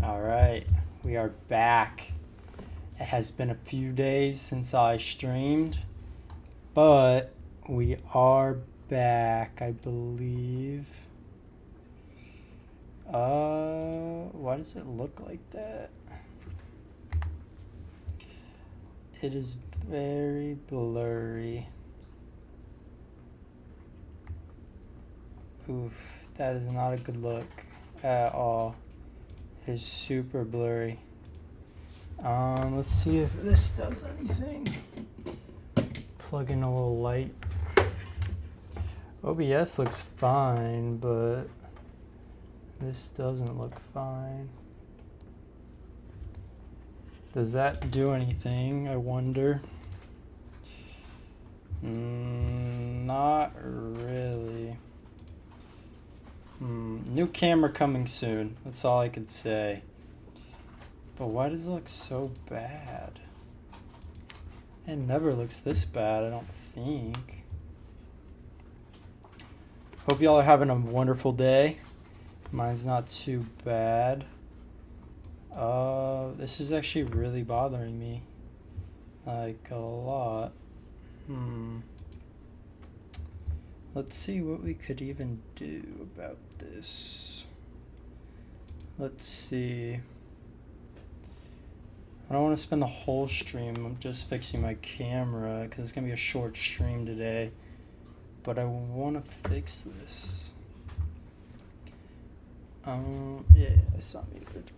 All right, we are back. It has been a few days since I streamed, but we are back, I believe. Why does it look like that? It is very blurry. Oof, that is not a good look at all. It is super blurry. Let's see if this does anything. Plug in a little light. OBS looks fine, but this doesn't look fine. Does that do anything, I wonder? Not really. New camera coming soon. That's all I could say. But why does it look so bad? It never looks this bad, I don't think. Hope y'all are having a wonderful day. Mine's not too bad. This is actually really bothering me. Like a lot. Let's see what we could even do about this. Let's see. I don't want to spend the whole stream just fixing my camera because it's going to be a short stream today. But I want to fix this. Yeah, it's not muted.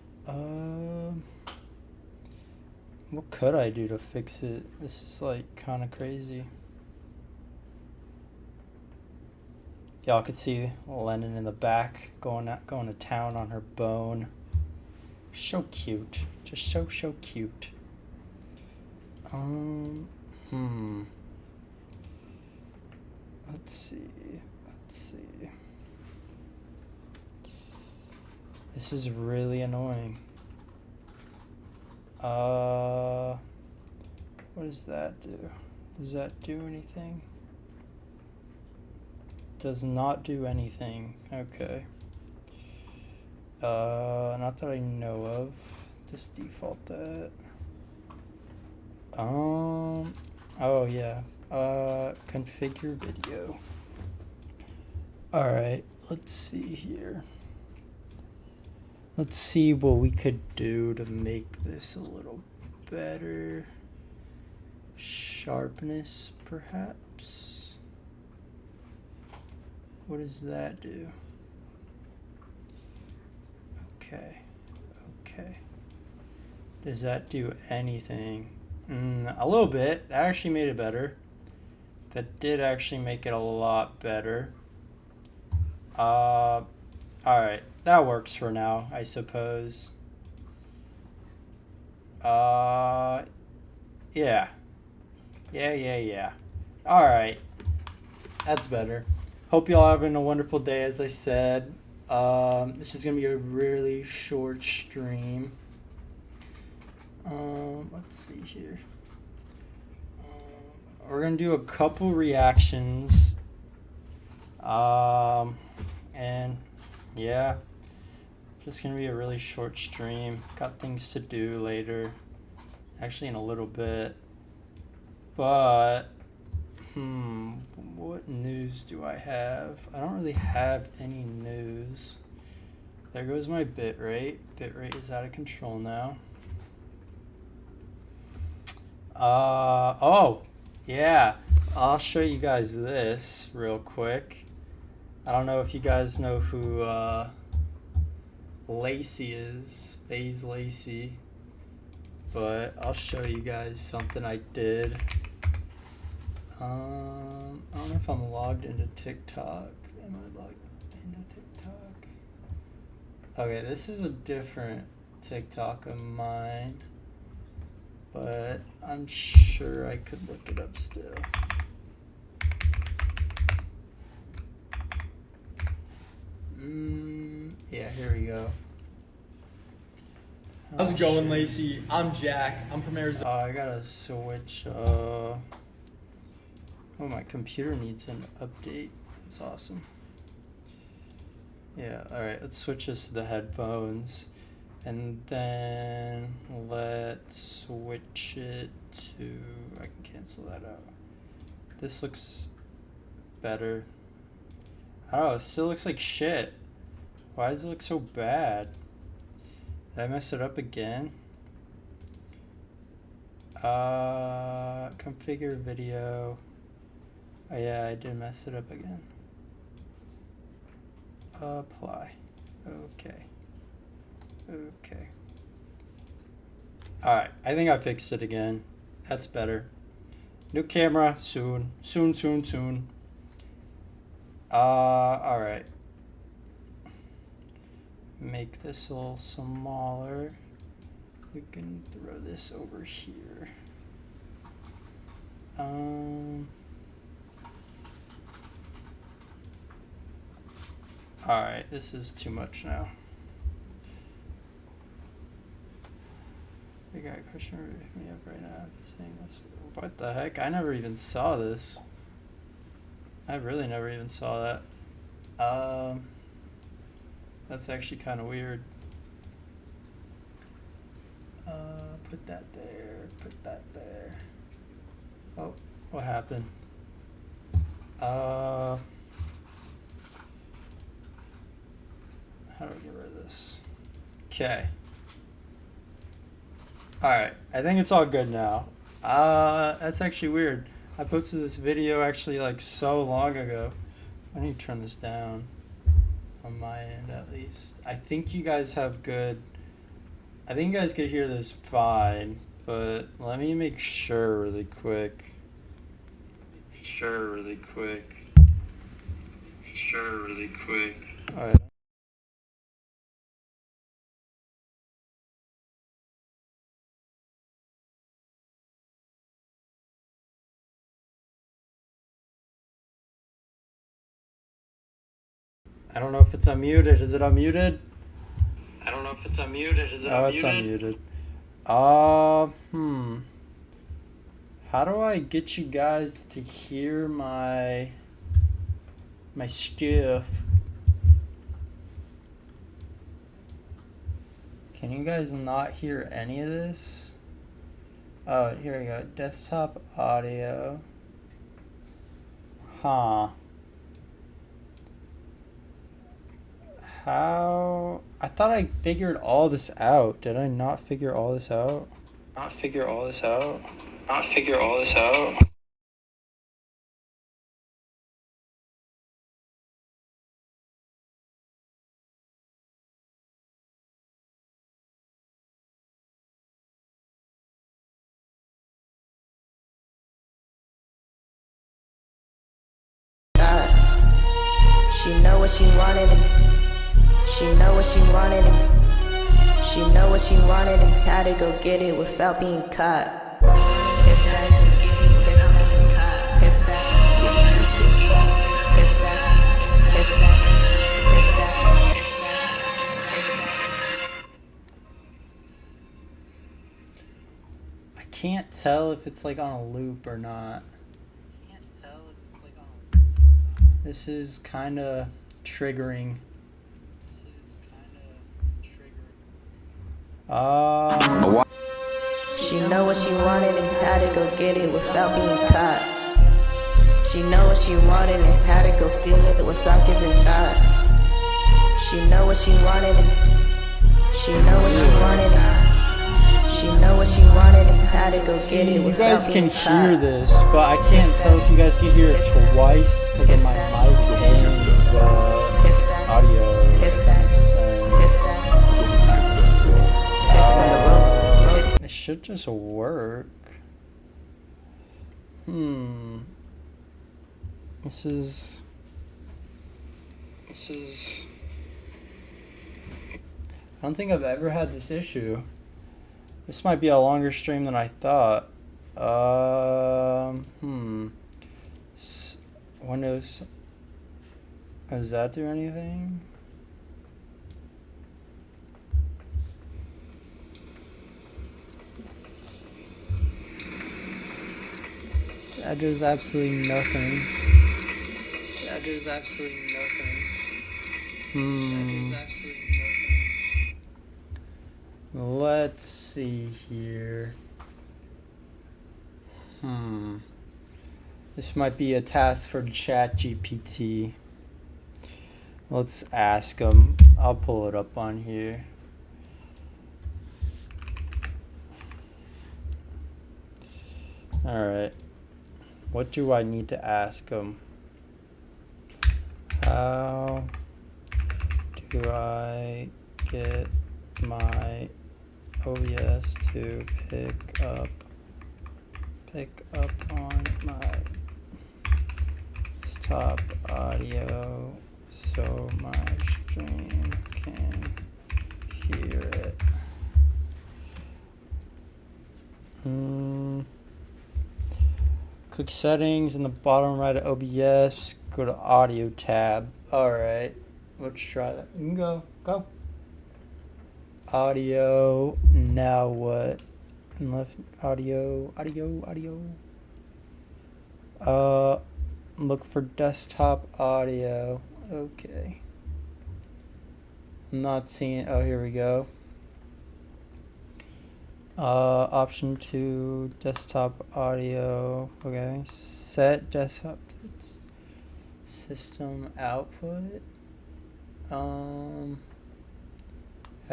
What could I do to fix it? This is like kind of crazy. Y'all could see Lennon in the back going to town on her bone. So cute. Just so cute. Let's see. This is really annoying. What does that do? Does that do anything? Does not do anything. Okay. Not that I know of. Just default that. Oh yeah. Configure video. Alright, let's see here. Let's see what we could do to make this a little better. Sharpness, perhaps? What does that do? Okay. Does that do anything? A little bit. That actually made it better. That did actually make it a lot better. Alright. That works for now, I suppose. Yeah. Yeah. Alright. That's better. Hope y'all having a wonderful day, as I said. This is going to be a really short stream. Let's see here. We're going to do a couple reactions. And yeah. Just going to be a really short stream. Got things to do later. Actually, in a little bit. But, what news do I have? I don't really have any news. There goes my bitrate. Bitrate is out of control now. Oh, yeah. I'll show you guys this real quick. I don't know if you guys know who Lacey is, FaZe Lacey, but I'll show you guys something I did. I don't know if I'm logged into TikTok. Am I logged into TikTok? Okay, this is a different TikTok of mine, but I'm sure I could look it up still. Yeah, here we go. How's it going, Lacey? I'm Jack. I'm from Arizona. I gotta switch. Oh, my computer needs an update. That's awesome. Yeah, alright, let's switch this to the headphones. And then let's switch it to, I can cancel that out. This looks better. I don't know, it still looks like shit. Why does it look so bad? Did I mess it up again? Configure video. Oh yeah, I did mess it up again. Apply. Okay. Okay. Alright, I think I fixed it again. That's better. New camera, soon. Soon. Alright. Make this a little smaller. We can throw this over here. Alright, this is too much now. We got a question hit me up right now after saying this. What the heck? I never even saw this. I really never even saw that. That's actually kind of weird. Put that there, put that there. Oh, what happened? How do I get rid of this? Okay. Alright, I think it's all good now. That's actually weird. I posted this video actually like so long ago. I need to turn this down on my end at least. I think you guys have good... I think you guys could hear this fine, but let me make sure really quick. Alright. I don't know if it's unmuted. Is it unmuted? Oh, it's unmuted. How do I get you guys to hear my stuff? Can you guys not hear any of this? Oh, here we go. Desktop audio. Huh. How? I thought I figured all this out. Did I not figure all this out? She know what she wanted and she know what she wanted and she know what she wanted and how to go get it without being caught. Piss that, piss that, piss that, you stupid. Piss that, piss that, piss that, piss that. I can't tell if it's like on a loop or not. This is kind of triggering. She know what she wanted and how to go get it without being caught. She know what she wanted and how to go steal it without giving thought. She know what she wanted and she know what she wanted and she know what she wanted and how to go get it You without guys being can caught. hear this, but I can't tell if you guys can hear it twice because of my mic and the audio. If that makes sense. It should just work. This is I don't think I've ever had this issue. This might be a longer stream than I thought. Windows. Does that do anything? That does absolutely nothing. Let's see here. This might be a task for ChatGPT. Let's ask him. I'll pull it up on here. Alright. What do I need to ask him? How do I get my OBS to pick up on my desktop audio so my stream can hear it? Click settings in the bottom right of OBS, go to audio tab. Alright, let's try that. You can go. Audio, now what? Left audio. Look for desktop audio. Okay. I'm not seeing it. Oh, here we go. Option 2, desktop audio. Okay. Set desktop system output. How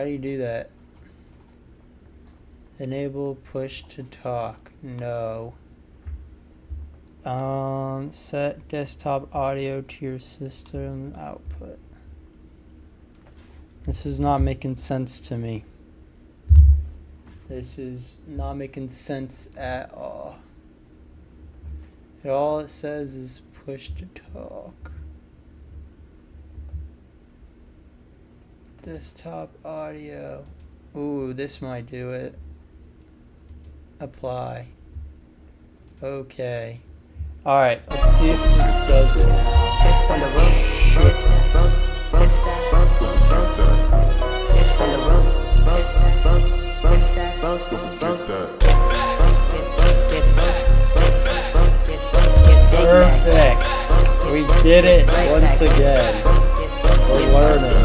do you do that? Enable push to talk. No. Set desktop audio to your system output. This is not making sense to me. This is not making sense at all. All it says is push to talk. Desktop audio. Ooh, this might do it. Apply. Okay. Alright, let's see if this does it. Perfect. We did it once again. We're learning.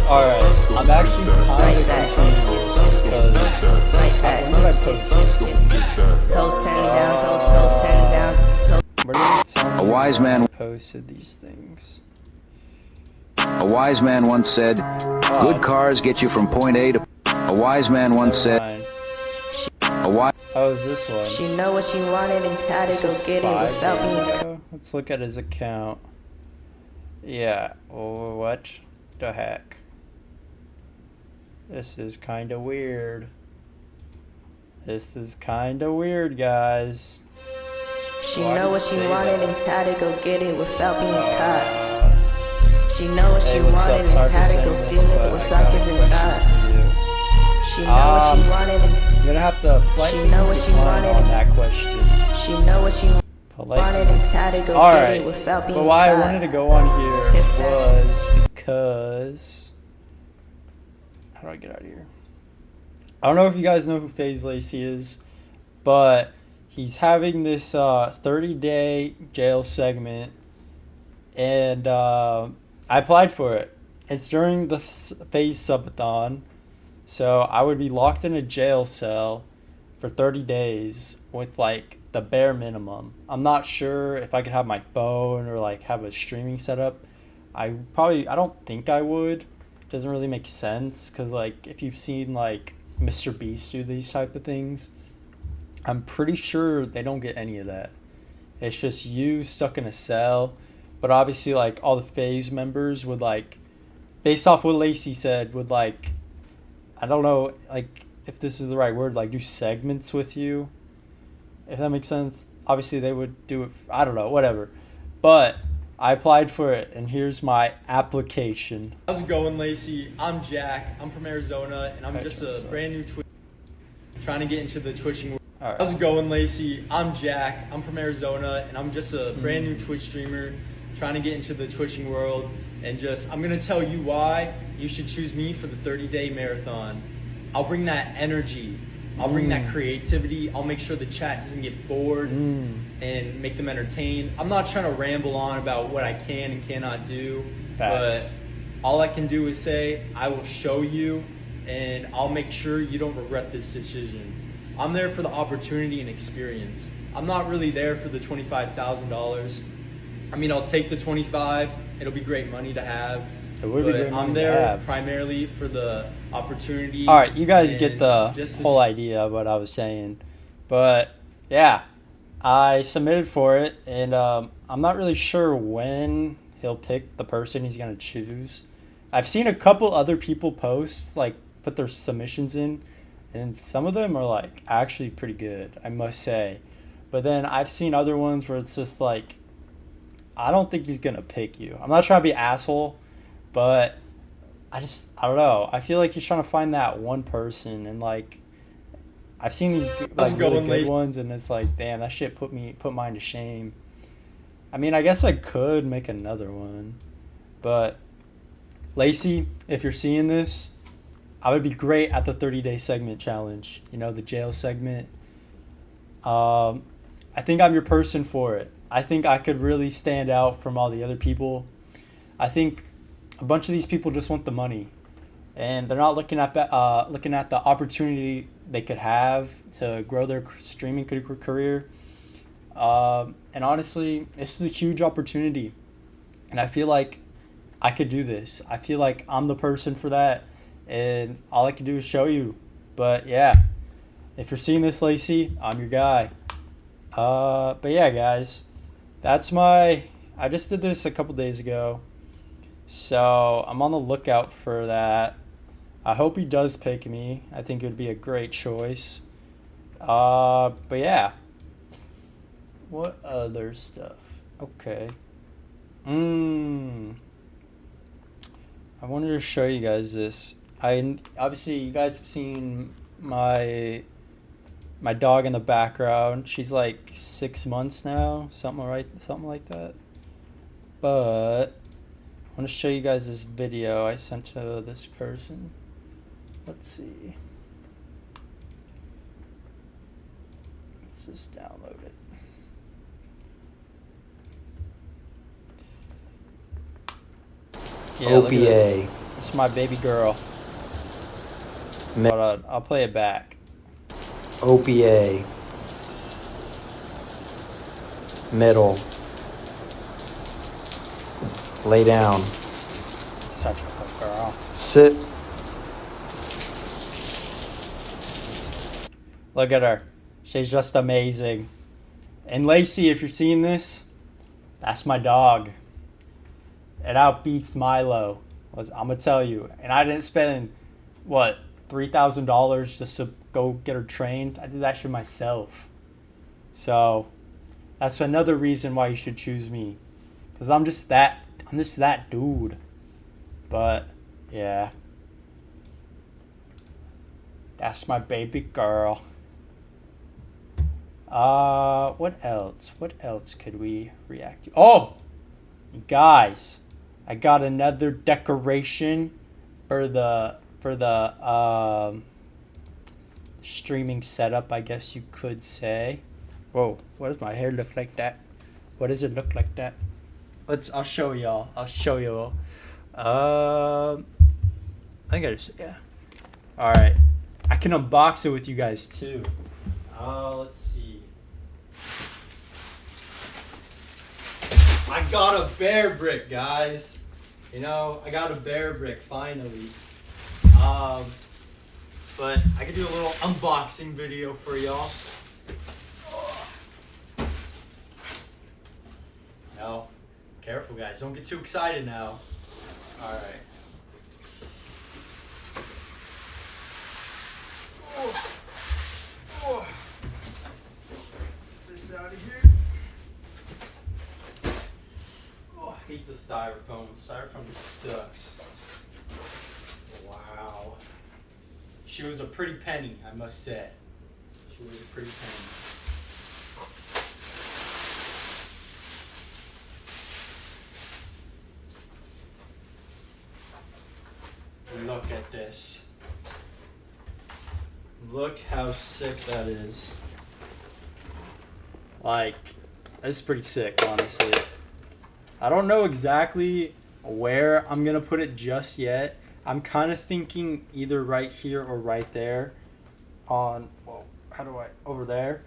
Alright, I'm actually kind of confused because when did I post this? Toes turn down, toes turn down. Where did it tell me A wise man I posted these things? A wise man once said, "Good cars get you from point A to." A wise man once said, "A wise." Oh, is this one? She know what she wanted and had to This go is get it 5 without days being. ago. Let's look at his account. Yeah. Oh, what the heck? This is kind of weird. This is kind of weird, guys. She Why know do what you she say wanted that? and had to go get it without being caught. She know what Hey, she what's up? wanted Sorry and for had to saying go this, steal but it I without got a giving question thought. for you. She know what she wanted and I'm gonna have to politely know what she decline wanted. on that question. she know what she wanted Politely. and had to go All get right, it without being but why I caught. wanted to go on here Pissed off. was because how do I get out of here? I don't know if you guys know who FaZe Lacey is, but he's having this 30-day jail segment, and I applied for it. It's during the FaZe subathon, so I would be locked in a jail cell for 30 days with like the bare minimum. I'm not sure if I could have my phone or like have a streaming setup. I don't think I would. It doesn't really make sense because like if you've seen like Mr. Beast do these type of things, I'm pretty sure they don't get any of that. It's just you stuck in a cell. But obviously like all the FaZe members would like, based off what Lacey said, would like, I don't know like if this is the right word, like do segments with you, if that makes sense. Obviously they would do it, I don't know, whatever. But I applied for it, and here's my application. How's it going, Lacey? I'm Jack. I'm from Arizona, and I'm Hi, just a Arizona. brand new trying to get into the Twitching world. All right. How's it going, Lacey? I'm Jack. I'm from Arizona, and I'm just a brand new Twitch streamer trying to get into the Twitching world. And I'm going to tell you why you should choose me for the 30-day marathon. I'll bring that energy. I'll bring that creativity. I'll make sure the chat doesn't get bored and make them entertained. I'm not trying to ramble on about what I can and cannot do, Facts. but all I can do is say I will show you, and I'll make sure you don't regret this decision. I'm there for the opportunity and experience. I'm not really there for the $25,000. I mean, I'll take the 25. It'll be great money to have. It would be But great money I'm to there have. primarily for the opportunity. All right, you guys get and the just to whole idea of what I was saying. But yeah, I submitted for it, and I'm not really sure when he'll pick the person he's going to choose. I've seen a couple other people post, like, put their submissions in, and some of them are, like, actually pretty good, I must say. But then I've seen other ones where it's just like, I don't think he's going to pick you. I'm not trying to be an asshole, but I don't know. I feel like he's trying to find that one person, and like I've seen these like really good ones, and it's like, damn, that shit put mine to shame. I mean, I guess I could make another one, but Lacey, if you're seeing this, I would be great at the 30-day segment challenge. You know, the jail segment. I think I'm your person for it. I think I could really stand out from all the other people. I think a bunch of these people just want the money, and they're not looking at the opportunity they could have to grow their streaming career. And honestly, this is a huge opportunity, and I feel like I could do this. I feel like I'm the person for that, and all I can do is show you. But yeah, if you're seeing this, Lacey, I'm your guy. But yeah, guys, I just did this a couple days ago. So I'm on the lookout for that. I hope he does pick me. I think it would be a great choice. But yeah. What other stuff? Okay. I wanted to show you guys this. Obviously you guys have seen my dog in the background. She's like 6 months now, something like that. But I want to show you guys this video I sent to this person. Let's see. Let's just download it. Yeah, look at this. This is my baby girl. Hold on, I'll play it back. OPA. Middle. Lay down. Such a good girl. Sit. Look at her. She's just amazing. And Lacey, if you're seeing this, that's my dog. It outbeats Milo. I'm going to tell you. And I didn't spend, what, $3,000 just to go get her trained. I did that shit myself. So that's another reason why you should choose me. Because I'm just that dude. But yeah. That's my baby girl. What else? What else could we react to? Oh! Guys, I got another decoration for the streaming setup, I guess you could say. Whoa, what does my hair look like that? What does it look like that? I'll show y'all. I think I just, yeah. Alright. I can unbox it with you guys too. Let's see. I got a bear brick, guys. You know, I got a bear brick finally. But I could do a little unboxing video for y'all. No, careful guys, don't get too excited now. Alright. This out of here. Oh, I hate the styrofoam. Styrofoam sucks. Wow. She was a pretty penny, I must say. She was a pretty penny. Look at this. Look how sick that is. Like, that's pretty sick, honestly. I don't know exactly where I'm gonna put it just yet. I'm kind of thinking either right here or right there. Over there.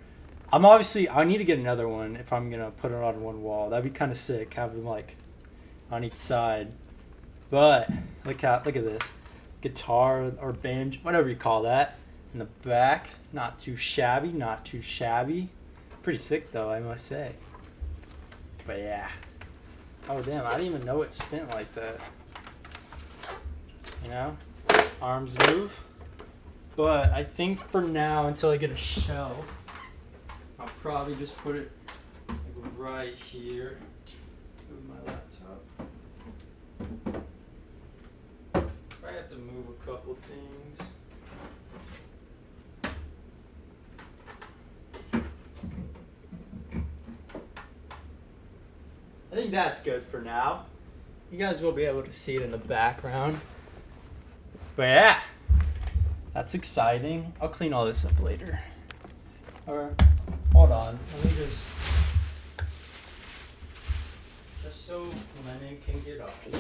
I need to get another one if I'm gonna put it on one wall. That'd be kind of sick, have them like on each side. But look at this, guitar or banjo, whatever you call that, in the back. Not too shabby, not too shabby. Pretty sick though, I must say. But yeah. Oh damn, I didn't even know it spin like that. You know, arms move. But I think for now, until I get a shelf, I'll probably just put it like right here. Move my laptop. I have to move a couple things. I think that's good for now. You guys will be able to see it in the background. But yeah, that's exciting. I'll clean all this up later. Or, hold on, let me just so Lennon can get up here.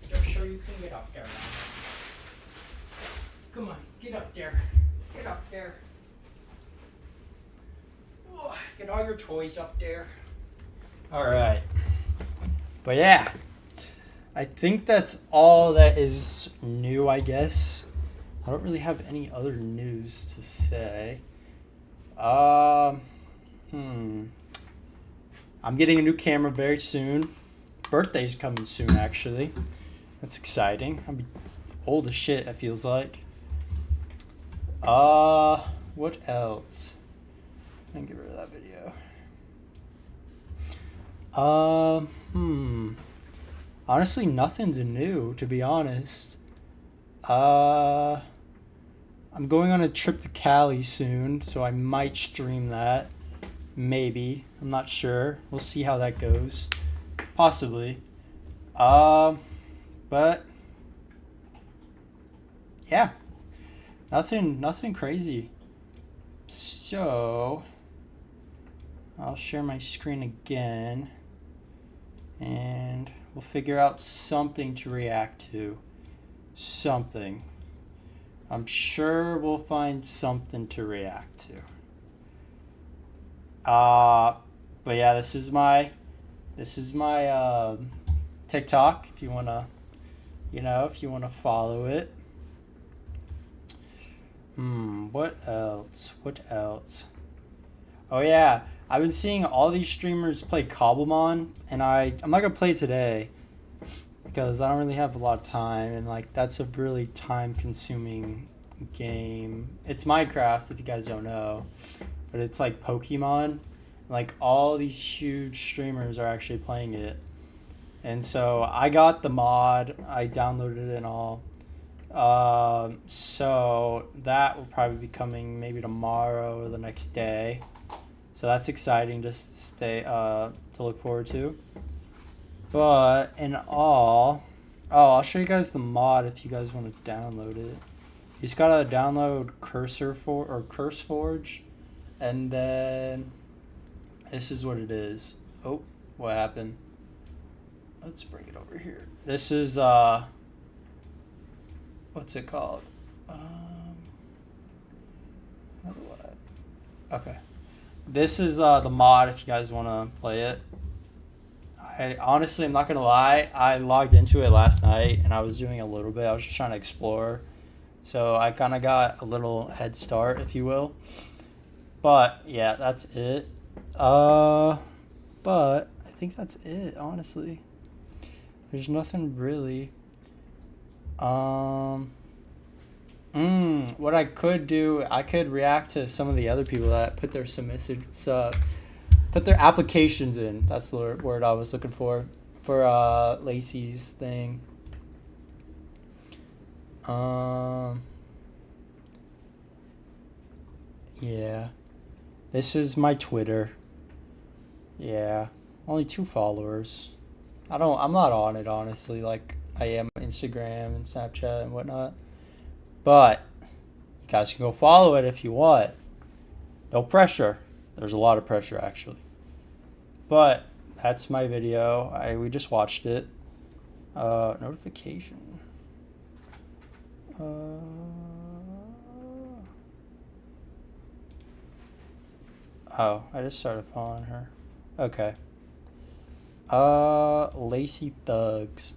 Just so you can get up there now. Come on, get up there. Get up there. Oh, get all your toys up there. Alright. But yeah, I think that's all that is new, I guess. I don't really have any other news to say. I'm getting a new camera very soon. Birthday's coming soon, actually. That's exciting. I'll be old as shit, it feels like. What else? Let me get rid of that video. Honestly, nothing's new, to be honest. I'm going on a trip to Cali soon, so I might stream that. Maybe. I'm not sure. We'll see how that goes. Possibly. But yeah. Nothing crazy. So I'll share my screen again and we'll figure out something to react to. Something. I'm sure we'll find something to react to. But yeah, this is my TikTok if you wanna follow it. What else? Oh yeah, I've been seeing all these streamers play Cobblemon, and I'm not gonna play today because I don't really have a lot of time, and like that's a really time-consuming game. It's Minecraft, if you guys don't know, but it's like Pokemon. Like all these huge streamers are actually playing it, and so I got the mod. I downloaded it and all. So that will probably be coming maybe tomorrow or the next day. So that's exciting just to stay to look forward to. But in all, I'll show you guys the mod if you guys want to download it. You just gotta download CurseForge, and then this is what it is. Oh, what happened? Let's bring it over here. This is what's it called? Okay. This is the mod if you guys want to play it. I honestly, I'm not gonna lie, I logged into it last night and I was doing a little bit. I was just trying to explore, so I kind of got a little head start, if you will. But yeah, that's it. But I think that's it, honestly. There's nothing really. What I could do, I could react to some of the other people that put their put their applications in. That's the word I was looking for Lacey's thing. Yeah. This is my Twitter. Yeah. Only 2 followers. I'm not on it, honestly, like I am Instagram and Snapchat and whatnot. But you guys can go follow it if you want. No pressure. There's a lot of pressure, actually. But that's my video. We just watched it. Notification. Oh, I just started following her. Okay. Lacey Thugs.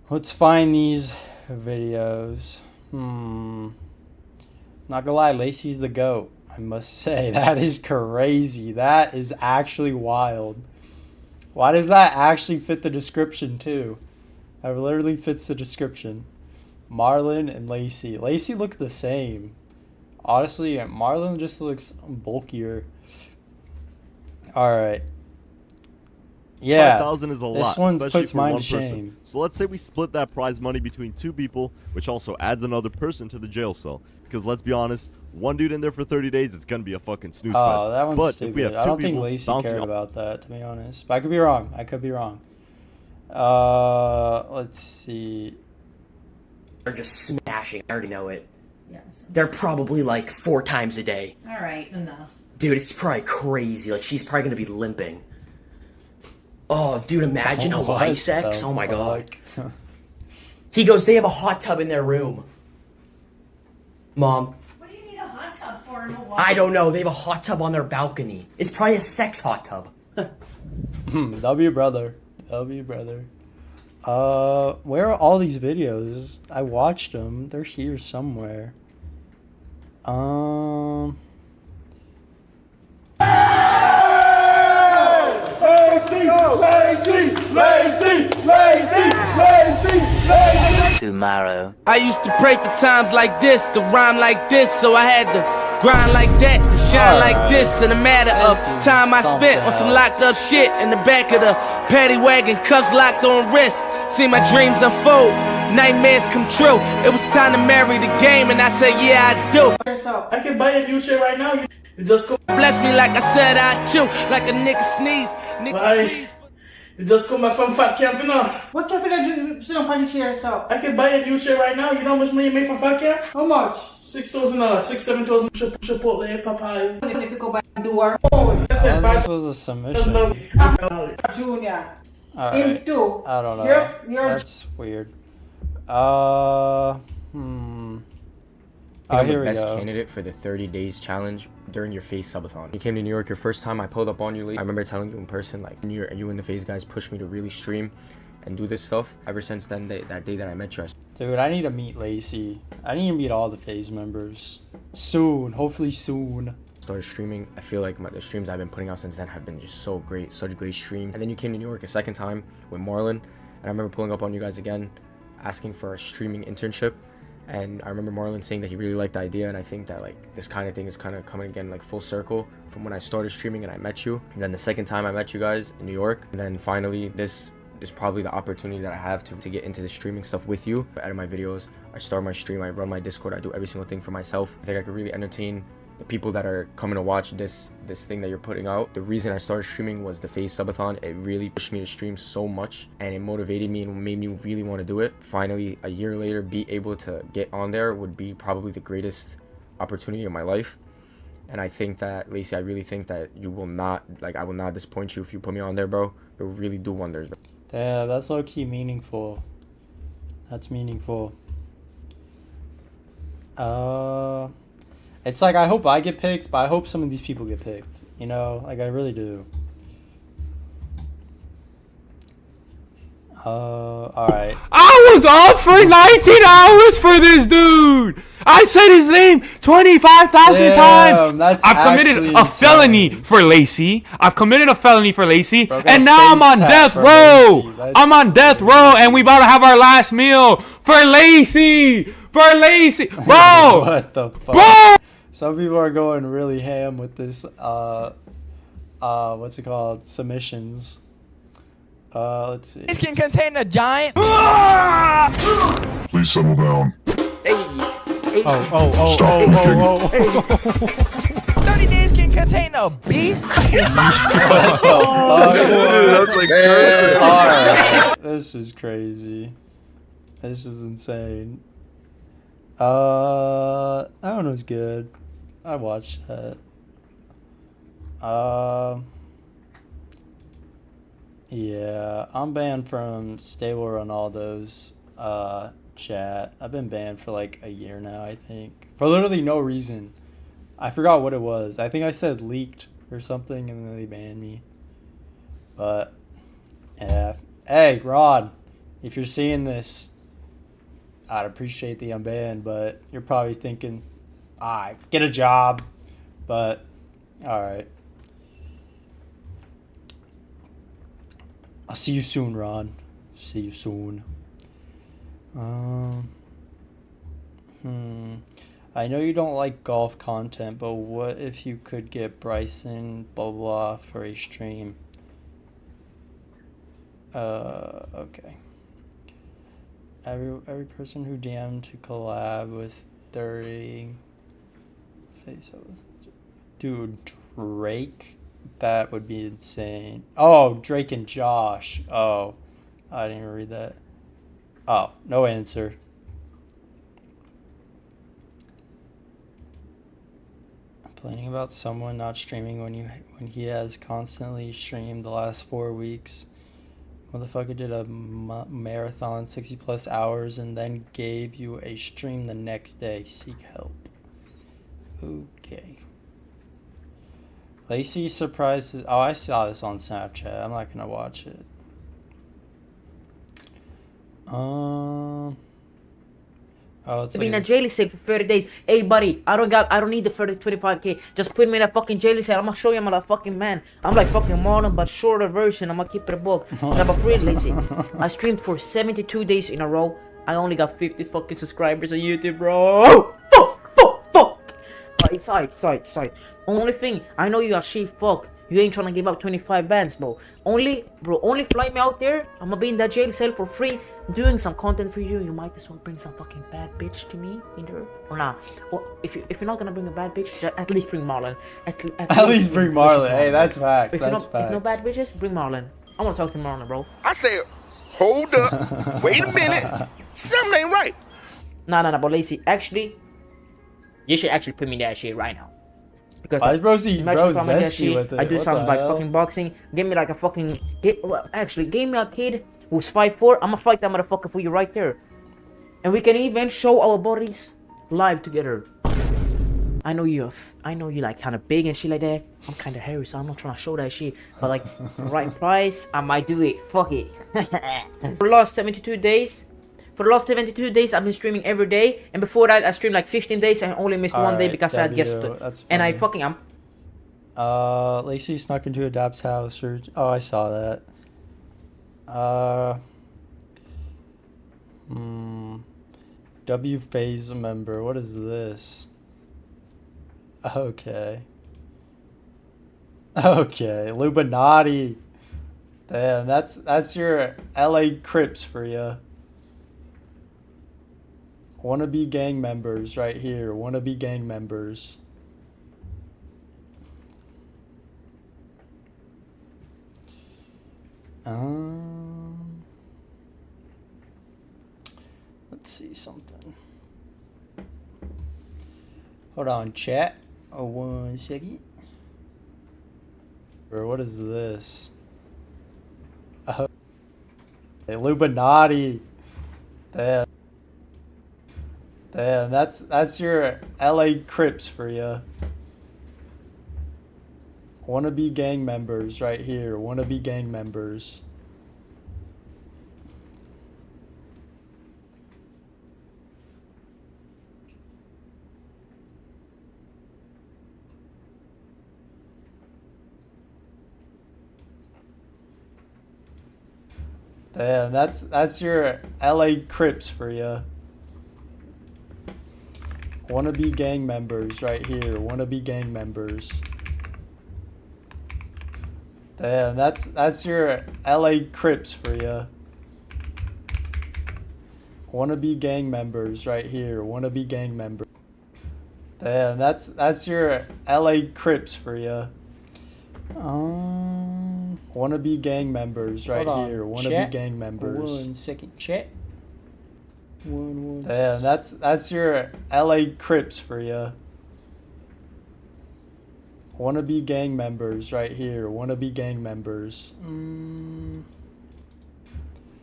Let's find these videos. Not gonna lie, Lacey's the GOAT. I must say, that is crazy. That is actually wild. Why does that actually fit the description too? That literally fits the description. Marlon and Lacey. Lacey look the same. Honestly, Marlon just looks bulkier. Alright. Yeah. 5,000 is a lot. This one especially puts for mine one to person. shame. So let's say we split that prize money between 2 people, which also adds another person to the jail cell. Because let's be honest, one dude in there for 30 days, it's gonna be a fucking snooze fest. Oh, that one's but stupid. if we have 2 I don't think people Lacey bouncing cared off- about that, to be honest. But I could be wrong. Let's see. They're just smashing. I already know it. Yes. They're probably like 4 times a day. All right, enough. Dude, it's probably crazy. Like, she's probably gonna be limping. Oh, dude, imagine Hawaii What sex. the Oh my god. fuck? He goes, they have a hot tub in their room. Mom, What do you need a hot tub for in Hawaii? I don't know. They have a hot tub on their balcony. It's probably a sex hot tub. W brother. Where are all these videos? I watched them. They're here somewhere. Tomorrow. I used to pray for times like this, to rhyme like this, so I had to grind like that, to shine like this. In a matter of This is time I spent on some something locked up shit in the back of the paddy wagon, cuffs locked on wrist. See my dreams unfold, nightmares come true. It was time to marry the game, and I said, yeah, I do. I can buy a new shit right now. You just go. Bless me like I said I chew, like a nigga sneeze. Nigga, Bye. please. You just come back from fat camp, you know. What cafe did you sit on party share yourself? I can buy a new shit right now. You know how much money you make from fat camp? How much? $6,000, $7,000. Chipotle, Popeye. If you go back and do work. This was a submission. Junior. Alright. Into. I don't know. You're That's weird. Oh, I'm here the we best go. candidate for the 30 days challenge during your FaZe subathon. You came to New York your first time, I pulled up on you late. I remember telling you in person, like, you and the FaZe guys pushed me to really stream and do this stuff. Ever since then, that day that I met you, Dude, I need to meet Lacey. I need to meet all the FaZe members. Soon. Hopefully soon. started streaming. I feel like the streams I've been putting out since then have been just so great, such great streams. And then you came to New York a second time with Marlon, and I remember pulling up on you guys again, asking for a streaming internship. And I remember Marlon saying that he really liked the idea, and I think that like this kind of thing is kind of coming again like full circle from when I started streaming and I met you. And then the second time I met you guys in New York, and then finally this is probably the opportunity that I have to get into the streaming stuff with you. I edit my videos, I start my stream, I run my Discord, I do every single thing for myself. I think I could really entertain the people that are coming to watch this thing that you're putting out. The reason I started streaming was the FaZe subathon. It really pushed me to stream so much, and it motivated me and made me really want to do it. Finally, a year later, be able to get on there would be probably the greatest opportunity of my life. And I think that, Lacey, I really think that you will not, like, I will not disappoint you if you put me on there, bro. It will really do wonders. Yeah, that's low-key meaningful. That's meaningful. It's like, I hope I get picked, but I hope some of these people get picked. You know, like, I really do. Alright. I was up for 19 hours for this dude. I said his name 25,000 times. I've committed a felony for Lacey. I've committed a felony for Lacey. And now I'm on death row. I'm on death row, and we about to have our last meal for Lacey. For Lacey. Bro. What the fuck? Bro. Some people are going really ham with this, what's it called? Submissions. Let's see. This can contain a giant. Please settle down. Oh. 30 days can contain a beast. Alright. This is crazy. This is insane. That one was good. I watched that. Yeah, I'm banned from Stable Ronaldo's chat. I've been banned for like a year now, I think. For literally no reason. I forgot what it was. I think I said leaked or something and then they banned me. But, yeah. Hey, Rod, if you're seeing this, I'd appreciate the unbanned, but you're probably thinking, get a job. But, alright. I'll see you soon, Rod. See you soon. I know you don't like golf content, but what if you could get Bryson blah blah for a stream? Okay. Every person who DM'd to collab with 30 faces. Dude, Drake? That would be insane. Oh, Drake and Josh. Oh, I didn't even read that. Oh, no answer. Complaining about someone not streaming when he has constantly streamed the last 4 weeks. Motherfucker did a marathon 60 plus hours and then gave you a stream the next day. Seek help. Okay. Lacey surprises. Oh, I saw this on Snapchat. I'm not gonna watch it. Oh, it's Be in a like jail cell for 30 days. Hey, buddy, I don't need the 25K. Just put me in a fucking jail cell. I'm gonna show you I'm a fucking man. I'm like fucking Marlon, but shorter version. I'm gonna keep it a book. I'm afraid, Lacey. I streamed for 72 days in a row. I only got 50 fucking subscribers on YouTube, bro. Side. Only thing, I know you are shit fuck. You ain't trying to give up 25 bands, bro. Only fly me out there. I'm gonna be in that jail cell for free, doing some content for you. You might as well bring some fucking bad bitch to me in there, or not. Or if you're not gonna bring a bad bitch, at least bring Marlon. At least bring Marlon. Hey, that's facts. If no bad bitches, bring Marlon. I wanna talk to Marlon, bro. I said, hold up, wait a minute, something ain't right. Nah, but Lacey, actually, you should actually put me in that shit right now. Because why is bro zesty shit with it? I do What something the like hell? fucking boxing. Give me like a fucking give me a kid who's 5'4". I'ma fight that motherfucker for you right there. And we can even show our bodies live together. I know you like kind of big and shit like that. I'm kind of hairy, so I'm not trying to show that shit. But like, for the right price, I might do it. Fuck it. For the last 72 days, I've been streaming every day, and before that, I streamed like 15 days. I only missed one day because I had guests. And I fucking Lacey snuck into Adapt's house, or I saw that. W phase member. What is this? Okay, Illuminati. Damn, that's your LA Crips for ya. Wannabe gang members right here. Wannabe gang members. Let's see something. Hold on, chat. 1 second. Or what is this? Illuminati. Damn, that's your LA Crips for ya. Wannabe gang members right here. Wannabe gang members. Damn, that's your LA Crips for ya. Wannabe gang members right here. Wannabe gang members. Damn, that's your LA Crips for ya. Wannabe gang members right here. Wannabe gang members. Damn, that's your LA Crips for ya. Wannabe gang members right here. Wannabe gang members. 1 second, chat. Damn, that's your LA Crips for ya. Wannabe gang members right here. Wannabe gang members.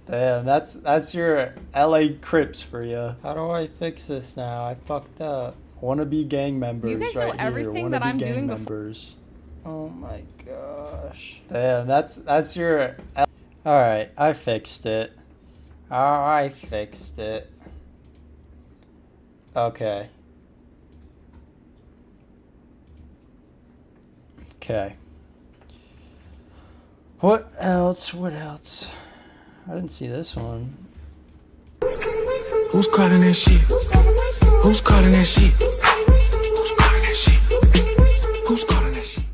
Damn, that's your LA Crips for you. How do I fix this now? I fucked up. Wannabe gang members You guys know right here. everything that Wannabe I'm gang doing members. Oh my gosh. Damn, that's your. All right, I fixed it. I fixed it. Okay. Okay. What else? What else? I didn't see this one. Who's calling that shit? Who's calling that shit? Who's calling that shit? Who's calling that shit?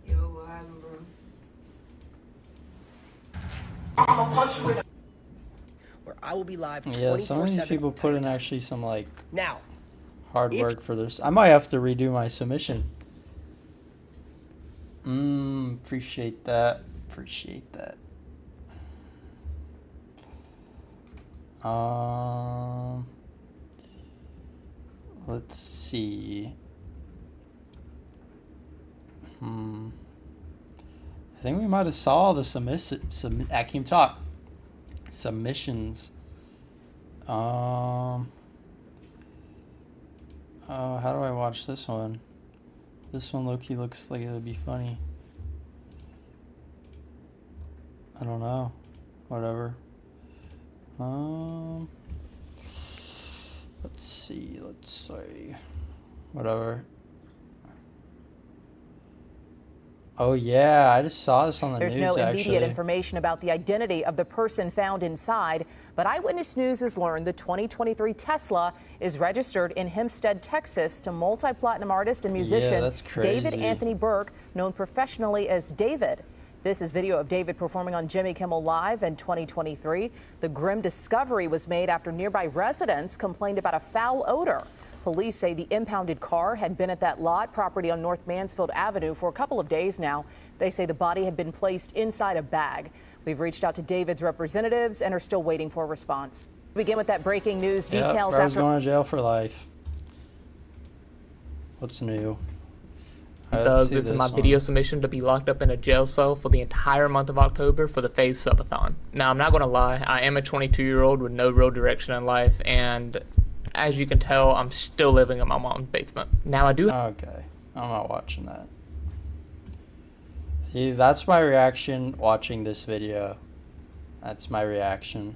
Yo, what happened, bro? Where I will be live. Yeah, some of these people put in actually some like Now, hard work for this. I might have to redo my submission. Appreciate that. Appreciate that. Let's see. I think we might have saw the I can't talk. Submissions. How do I watch this one? This one low-key looks like it would be funny. I don't know. Whatever. Let's see. Whatever. Oh yeah, I just saw this on the news. There's no immediate actually. information about the identity of the person found inside, but Eyewitness News has learned the 2023 Tesla is registered in Hempstead, Texas, to multi-platinum artist and musician that's crazy. David Anthony Burke, known professionally as David. This is video of David performing on Jimmy Kimmel Live in 2023. The grim discovery was made after nearby residents complained about a foul odor. Police say the impounded car had been at that lot property on North Mansfield Avenue for a couple of days now. They say the body had been placed inside a bag. We've reached out to David's representatives and are still waiting for a response. We begin with that breaking news. Details bro's after going to jail for life. What's new? Doug, this is my video submission to be locked up in a jail cell for the entire month of October for the FaZe Subathon. Now, I'm not going to lie, I am a 22-year-old with no real direction in life, and as you can tell, I'm still living in my mom's basement. Now, I do... Okay, I'm not watching that. See, that's my reaction watching this video. That's my reaction.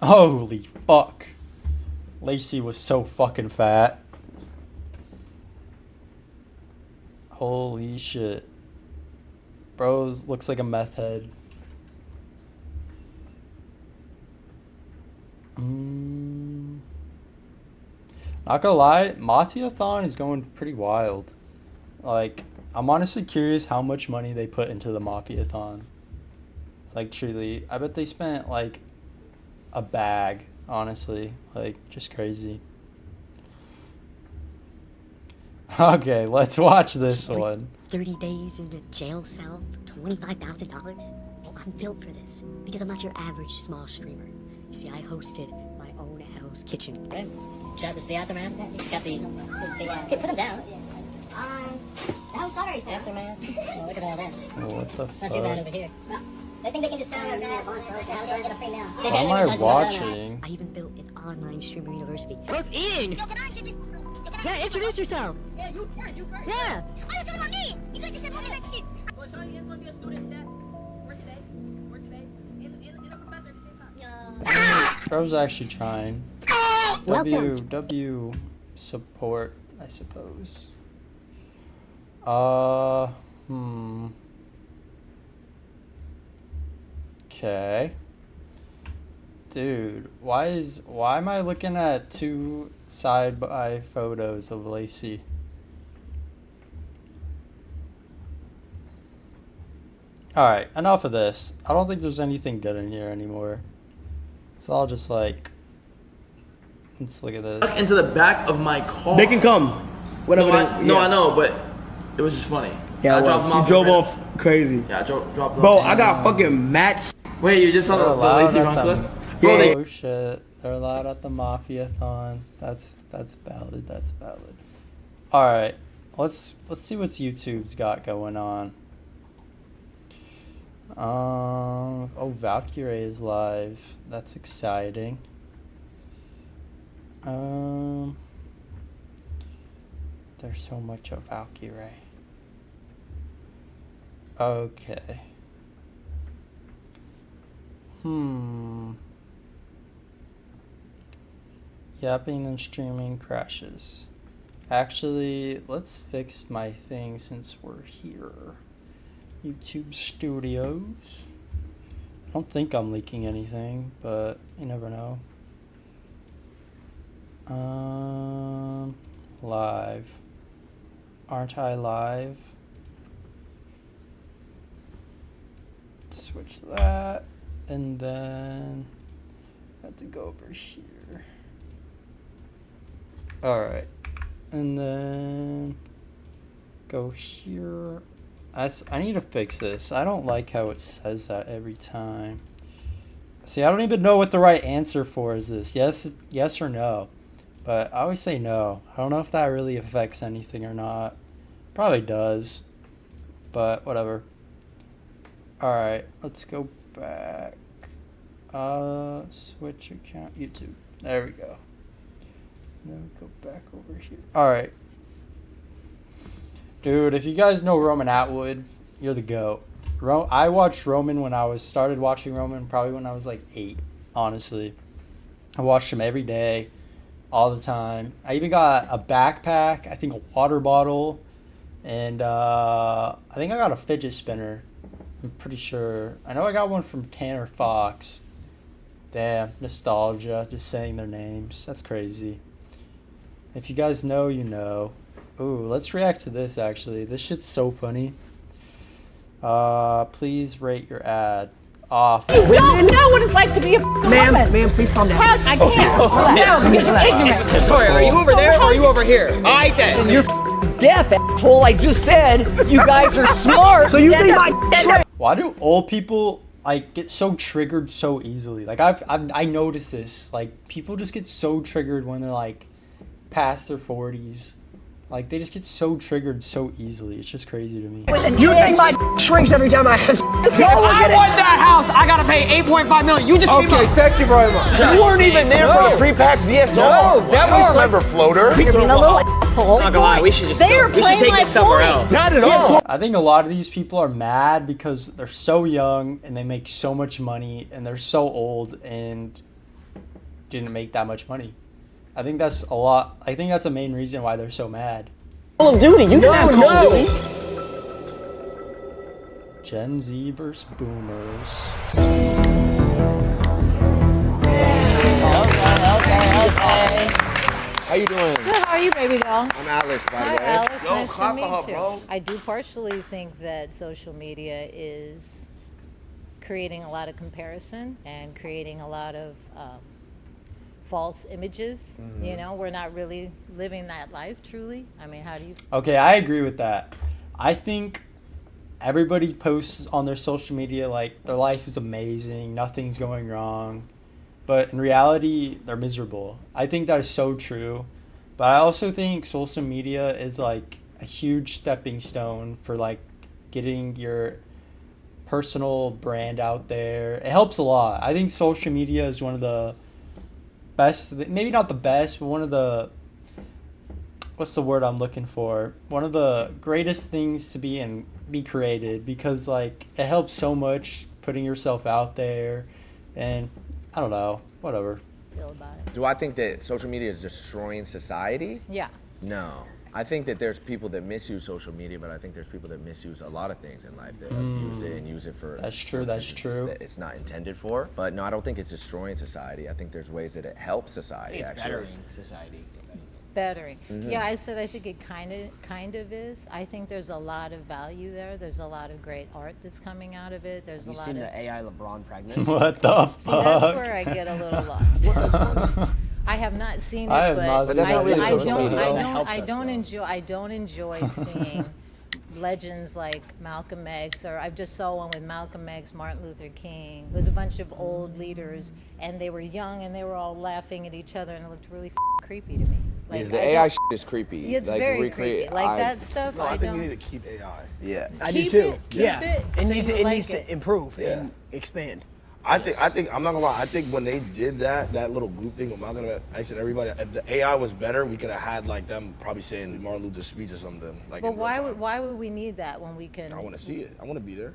Holy fuck. Lacey was so fucking fat. Holy shit. Bro looks like a meth head. Not gonna lie, Mafia-thon is going pretty wild. Like, I'm honestly curious how much money they put into the Mafia-thon. Like, truly, I bet they spent like a bag, honestly. Like, just crazy. Okay, let's watch this one. 30 days in a jail cell for $25,000? Well, I'm built for this because I'm not your average small streamer. You see, I hosted my own Hell's Kitchen. Okay. Shout this the aftermath. Got the big ass. Put them down. That was sorry. Aftermath. Oh, look at all this. What the It's not too bad over here. No. They think they can just stand there and get a free meal. What am I watching? I even built an online streamer university. What's in? Yeah, introduce yourself. Yeah, you first. Yeah. Oh, you're talking about me. You could have just said one next shit. Well, Charlie is going to be a student, chat. Work today. And a professor at the same time. Bro's actually trying. W support, I suppose. Okay. Dude, why am I looking at two side-by photos of Lacey? Alright, enough of this. I don't think there's anything good in here anymore. So I'll just like... Let's look at this. Into the back of my car. They can come. Whatever. No, I know, but it was just funny. Yeah, you drove off crazy. Yeah, I dropped off. Bro, I got fucking match. Wait, you just saw the Lacey run clip? Bro, Oh shit. They're allowed at the Mafia-thon. That's valid. That's valid. All right, let's see what YouTube's got going on. Oh, Valkyrie is live. That's exciting. There's so much of Valkyrie. Okay. Yapping and streaming crashes. Actually, let's fix my thing since we're here. YouTube Studios. I don't think I'm leaking anything, but you never know. Live. Aren't I live? Switch that, and then I have to go over here. Alright, and then go here. I need to fix this. I don't like how it says that every time. See, I don't even know what the right answer for is this. Yes or no. But I always say no. I don't know if that really affects anything or not. Probably does. But whatever. Alright, let's go back. Switch account. YouTube. There we go. Then we go back over here. Alright. Dude, if you guys know Roman Atwood, you're the GOAT. I watched Roman when I started watching Roman probably when I was like 8, honestly. I watched him every day, all the time. I even got a backpack, I think a water bottle, and I think I got a fidget spinner. I'm pretty sure. I know I got one from Tanner Fox. Damn, nostalgia, just saying their names. That's crazy. If you guys know, you know. Ooh, let's react to this actually. This shit's so funny. Please rate your ad. Off. You don't know what it's like to be a woman. Ma'am, please calm down. I can't. Calm down because you're ignorant. Sorry, are you over there or are you over here? Alright then. You're deaf, asshole. I just said you guys are smart. So you think my Why do old people like get so triggered so easily? Like I noticed this. Like people just get so triggered when they're like past their 40s. Like they just get so triggered so easily. It's just crazy to me. You think my shrinks every time I have If I want that house, I gotta pay $8.5 million. You just came up. Thank you very much. You weren't even there for the pre-packaged DSLR. No, that was remember floater. Being a little asshole. Not gonna lie, we should just They are go. We should take playing it somewhere my else. Not at all. I think a lot of these people are mad because they're so young and they make so much money and they're so old and didn't make that much money. I think that's a lot. I think that's the main reason why they're so mad. Call of Duty, you didn't have Call of Duty. Gen Z versus Boomers. Okay. How you doing? Good, how are you, baby doll? I'm Alex, by the Hi, way. Alex. Yo, Nice to clap meet for her, you. bro. I do partially think that social media is creating a lot of comparison and creating a lot of false images. You know, we're not really living that life truly. I mean, how do you? Okay, I agree with that. I think everybody posts on their social media like their life is amazing, nothing's going wrong. But in reality, they're miserable. I think that is so true. But I also think social media is like a huge stepping stone for like getting your personal brand out there. It helps a lot. I think social media is one of the best, maybe not the best, but one of the, what's the word I'm looking for? One of the greatest things to be created, because like it helps so much putting yourself out there, and I don't know, whatever. Feel about it? Do I think that social media is destroying society? Yeah. No. I think that there's people that misuse social media, but I think there's people that misuse a lot of things in life that use it and use it for. That's true. That's true. That it's not intended for. But no, I don't think it's destroying society. I think there's ways that it helps society. It's actually. bettering society. Bettering. Mhm. Yeah, I said I think it kind of is. I think there's a lot of value there. There's a lot of great art that's coming out of it. There's Have a you lot seen of the AI LeBron pregnant? What the fuck? See, that's where I get a little lost. I have not seen it, I have but not seen it. I Social don't media. enjoy seeing legends like Malcolm X, or I just saw one with Malcolm X, Martin Luther King. It was a bunch of old leaders, and they were young, and they were all laughing at each other, and it looked really creepy to me. Like, the AI shit is creepy. It's like, very creepy. Like that stuff. No, I think we need to keep AI. Yeah, I do Keep too. it, keep it, so needs you it like needs to improve and expand. I think I'm not gonna lie. I think when they did that little group thing with Malcolm X and everybody, if the AI was better, we could have had like them probably saying Martin Luther's speech or something. Like, But why would we need that when we can? I want to see it. I want to be there.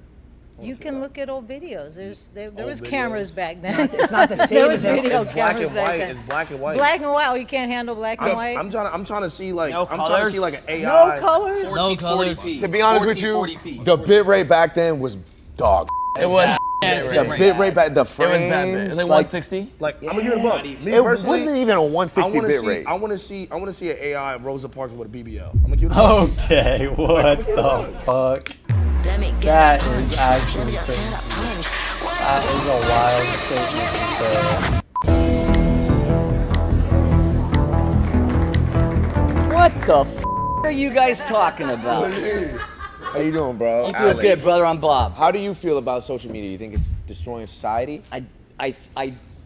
You can look at old videos. There was videos. cameras back then. It's not the same There was as video It's black cameras and back white. then. It's black and white. Black and white. Oh, you can't handle black and white. I'm trying to see like No I'm trying to see like an AI. No colors. 1440p. To be honest with you, the bit rate back then was dog. It was. The bit rate back, the frames. It was bad. It was like 160. Like I'm gonna give it a buck. Me It personally, wasn't even a 160 bit rate. I want to see an AI of Rosa Parks with a BBL. I'm gonna give it a buck. Okay, what the fuck? That is actually crazy. That is a wild statement to say. What the f are you guys talking about? How you doing, bro? I'm doing good, brother. I'm Bob. How do you feel about social media? You think it's destroying society? I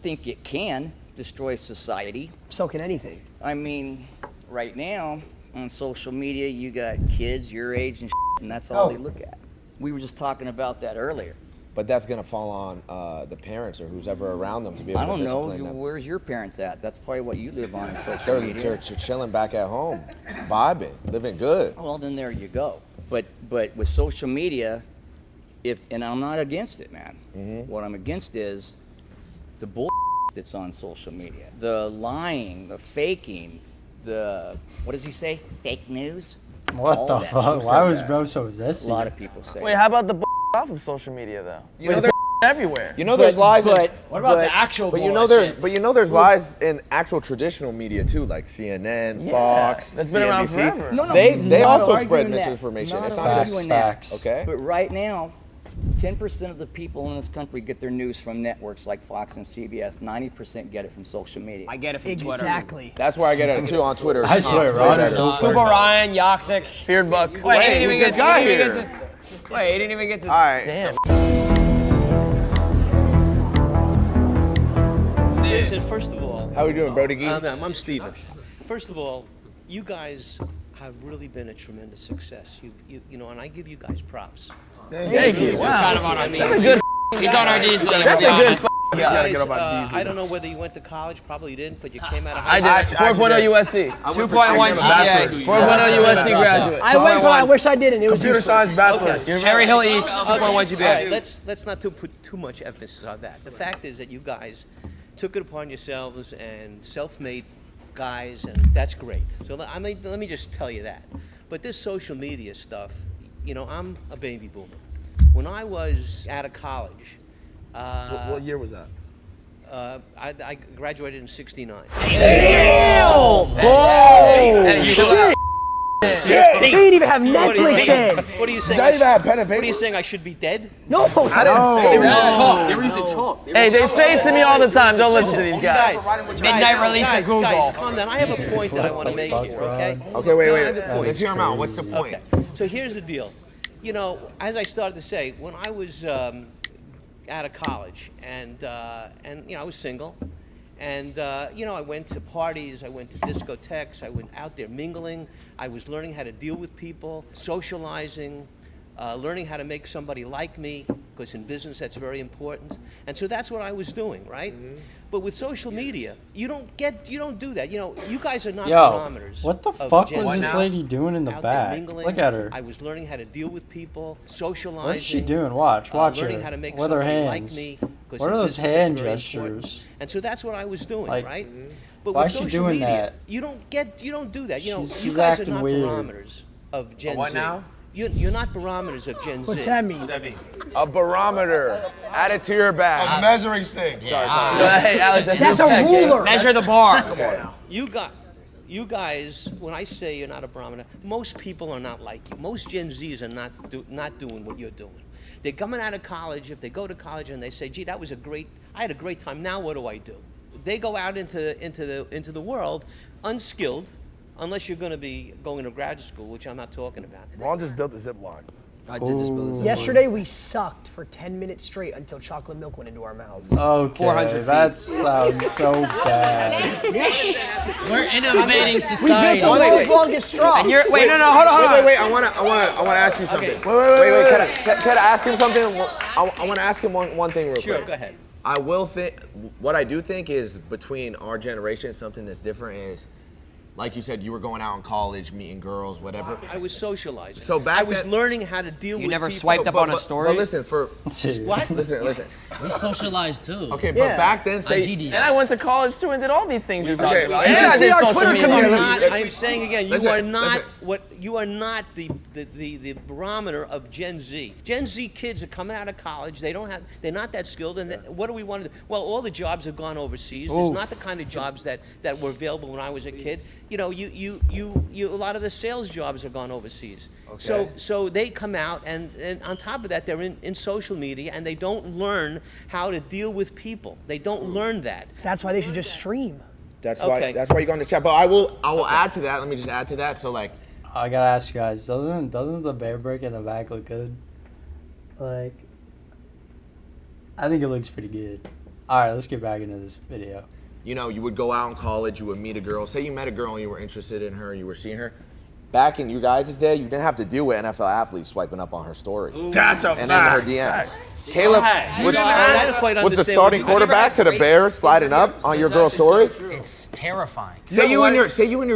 think it can destroy society. So can anything. I mean, right now on social media, you got kids your age and that's all they look at. We were just talking about that earlier. But that's gonna fall on the parents or who's ever around them to be able I don't to know. discipline them. Where's your parents at? That's probably what you live on in social media. They're chilling back at home, vibing, living good. Well, then there you go. But with social media, and I'm not against it, man. What I'm against is the bull that's on social media, the lying, the faking, what does he say? Fake news. What All the that fuck? shit. Why was bro so zesty? A lot of people say. Wait, how about the off of social media though? You know, there's everywhere. You know, there's lies. What about the actual But bullshit? there's lies in actual traditional media too, like CNN, Fox, That's been around CNBC. forever. No, They not also arguing spread that. misinformation. Not It's not arguing that. Facts. Okay. But right now, 10% of the people in this country get their news from networks like Fox and CBS. 90% get it from social media. I get it from Twitter. Exactly. That's where I get it too on Twitter. I swear, Ron. Scuba Ryan, Yoxic. Beard Buck. Wait, he didn't even get guy he didn't here. even get to. Wait, he didn't even get to. All right. Damn. Listen, first of all, How we doing, Brody? I'm Steven. First of all, you guys have really been a tremendous success. You know, and I give you guys props. Thank you. Wow. Kind of on our knees. That's a good. He's on our knees. That's a good. You guys, I don't know whether you went to college, probably you didn't, but you came out of high I school. did. 4.0 USC. 2.1 GPA. 4.0 USC graduate. I went, but I wish I didn't. It was Computer science bachelor's. Cherry Hill East, 2.1 All GPA. right, let's not put too much emphasis on that. The fact is that you guys took it upon yourselves and self-made guys, and that's great. So let me just tell you that. But this social media stuff, you know, I'm a baby boomer. When I was out of college, What year was that? I graduated in '69. Shit. They didn't even have Netflix then. What are you saying? Not even had pen and What are paper. you saying? I should be dead? No, I didn't say they were using chalk. They were using chalk. Hey, they say it to me all the time. Don't listen to these guys. Midnight release of Google. Guys, calm down. I have a point that I want to make here, okay? Okay, wait. I have a point. Let's hear him out. What's the point? Okay. So here's the deal. You know, as I started to say, when I was out of college, and you know, I was single, and you know, I went to parties, I went to discotheques, I went out there mingling. I was learning how to deal with people, socializing, learning how to make somebody like me, because in business that's very important. And so that's what I was doing, right? But with social media, you don't do that. You know, you guys are not barometers. What the of fuck Gen was Z. this lady doing in the Out there back? mingling. Look at her. I was learning how to deal with people, socializing. What is she doing? Watch learning her. how to make With her somebody hands. like me, 'cause What are in those business hand that's very important. gestures? And so that's what I was doing, Like, right? But why with is she social doing media, that? You don't do that. You know, She's you guys are acting not weird. barometers of Gen what Z. now? You're not barometers of Gen Z. What's that mean? A barometer. Add it to your bag. A measuring stick. Sorry. Hey, Alex, That's a ruler. Measure the bar. Come on now. You guys, when I say you're not a barometer, most people are not like you. Most Gen Zs are not doing what you're doing. They're coming out of college. If they go to college and they say, "Gee, I had a great time. Now what do I do?" They go out into the world, unskilled, unless you're going to be going to graduate school, which I'm not talking about. Ron just built a zip line. I did just build a zip Yesterday we sucked for 10 minutes straight until chocolate milk went into our mouths. Okay, 400 feet. that sounds so bad. We're innovating society. We built the world's longest straw. And you're, Wait, hold on. Wait. I wanna ask you something. Okay. Wait. Can I ask him something? I wanna ask him one thing real quick. Sure, go ahead. I will think. What I do think is between our generation, something that's different is, like you said, you were going out in college, meeting girls, whatever. I was socializing. So back I was then- learning how to deal with You never people. swiped up on a story? But listen, What? Listen. We socialized too. Okay, but back then, say. And I went to college too and did all these things you're talking about. And I did social media. I'm saying again, you are not the barometer of Gen Z. Gen Z kids are coming out of college. They're not that skilled. And what do we want to do? Well, all the jobs have gone overseas. It's not the kind of jobs that were available when I was a kid. You know, a lot of the sales jobs have gone overseas. Okay. So they come out, and on top of that, they're in social media, and they don't learn how to deal with people. They don't learn that. That's why they should just stream. That's why you go in the chat. But I will add to that. Let me just add to that. So like, I gotta ask you guys, doesn't the bear brick in the back look good? Like, I think it looks pretty good. All right, let's get back into this video. you know, you would go out in college, you would meet a girl. Say you met a girl and you were interested in her, you were seeing her. Back in you guys' day, you didn't have to deal with NFL athletes swiping up on her story. That's a and fact. in her DMs. Caleb, was the starting quarterback to the Bears sliding up on your girl's story? It's terrifying. Say you and your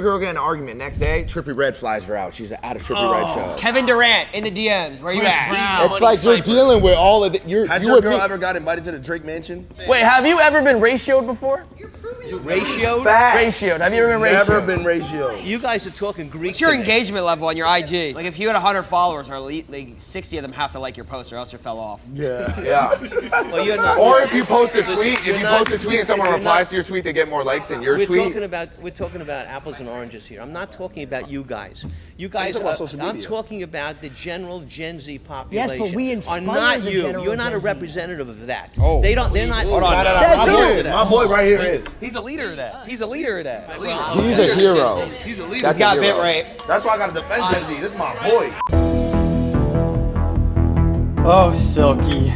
girl get in an argument. Next day, Trippie Redd flies her out. She's at a Trippie Redd show. Kevin Durant in the DMs. Where you at? It's like you're dealing with all of it. Has your girl ever got invited to the Drake Mansion? Wait, have you ever been ratioed before? Ratioed? Ratioed. Have you ever been ratioed? Never been ratioed. You guys are talking Greek. What's your today. engagement level on your IG? Like if you had 100 followers, or like 60 of them have to like your post, or else you fell off. Yeah. Well, you're not, Or if you post a tweet, you're not- and someone replies to your tweet, they get more likes than your we're tweet. We're talking about apples and oranges here. I'm not talking about you guys. You guys talking about social I'm media. talking about the general Gen Z population. Yes, but we are inspire not the you. general You're not a Gen Z. representative of that. Oh. They're not. Hold on. My boy right here is. He's a leader of that. He's a leader of that. He's a hero. He's a leader. That's Got a bit hero. right. That's why I gotta defend Gen Z. This is my boy. Oh, Silky.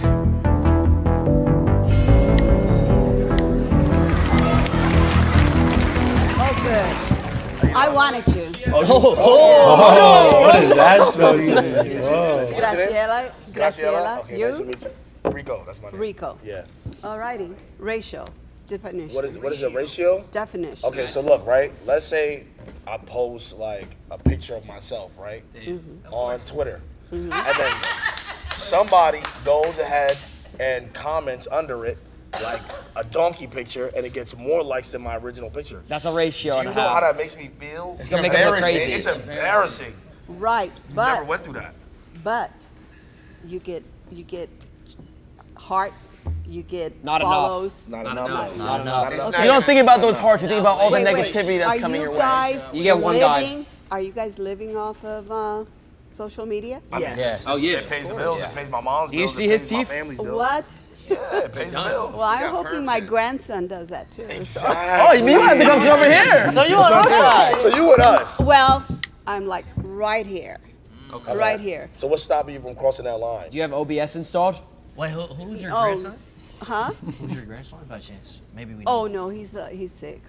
I wanted you. What is that supposed to mean? Whoa. Graciela. Graciela. Okay, You? nice to meet you. Rico, that's my name. Rico. Yeah. Alrighty. Ratio. Definition. What is a ratio? Definition. Okay, so look, right? Let's say I post like a picture of myself, right? On Twitter. And then somebody goes ahead and comments under it like a donkey picture and it gets more likes than my original picture. That's a ratio Do and you a know how half. that makes me feel? It's gonna make it look crazy. It's embarrassing. Right. Never But went through that. you get hearts, you get Not enough. follows. Not enough. Not enough. Okay. You don't think about those hearts. You think about all the Wait, negativity that's Are coming you your way. guys You get one guy. living- Are you guys living off of social media? I mean, Yes. oh yeah. It pays the bills. It pays my mom's Do you bills. see it his pays my teeth? family's bills. What? Yeah, it pays the bills. Well, I'm hoping my grandson does that too. Oh, you have to come over here. So you on our side? So you with us? Well, I'm like right here. Okay. Right here. So what's stopping you from crossing that line? Do you have OBS installed? Wait, who's your Oh, huh? Who's your grandson by chance? Maybe we. Oh no, he's 6.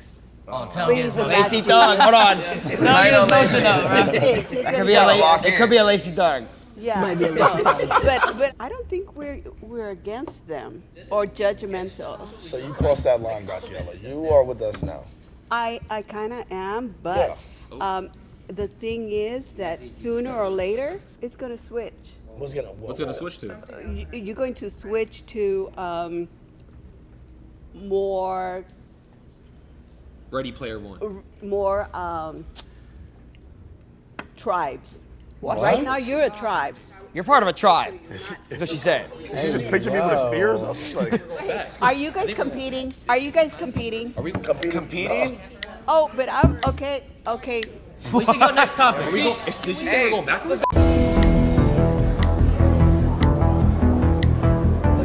Oh, tell me his Lacey name. Thug. Hold on. Tell me his motion up. He's 6. He's It could be a gonna- it could be a Lacey Thug. Yeah. Might be a no, Lacey Thug. but I don't think we're against them or judgmental. So you crossed that line, Graciela. You are with us now. I kind of am, but the thing is that sooner or later it's going to switch. What's gonna switch to? You're going to switch to more Ready Player One. more tribes. What? Right now you're a tribe. You're part of a tribe. That's what she said. She just picture me with a spear or something. Are you guys competing? Are you guys competing? Are we competing? Oh, but I'm okay. Okay. We should go next topic. Did she say we're going backwards?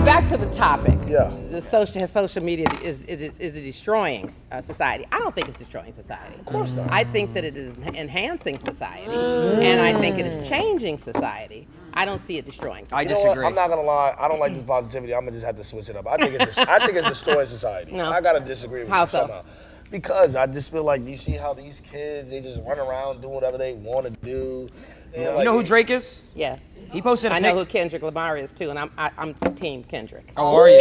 back to the topic. Yeah. The social media is it destroying society? I don't think it's destroying society. Of course not. I think that it is enhancing society, and I think it is changing society. I don't see it destroying society. You know what? I'm not gonna lie. I don't like this positivity. I'm gonna just have to switch it up. I think it's destroying society. No. I gotta disagree with How you so? somehow. Because I just feel like, you see how these kids, they just run around doing whatever they want to do. You know who Drake is? Yes. He posted a I know pic- who Kendrick Lamar is too, and I'm Team Kendrick. Oh, are you?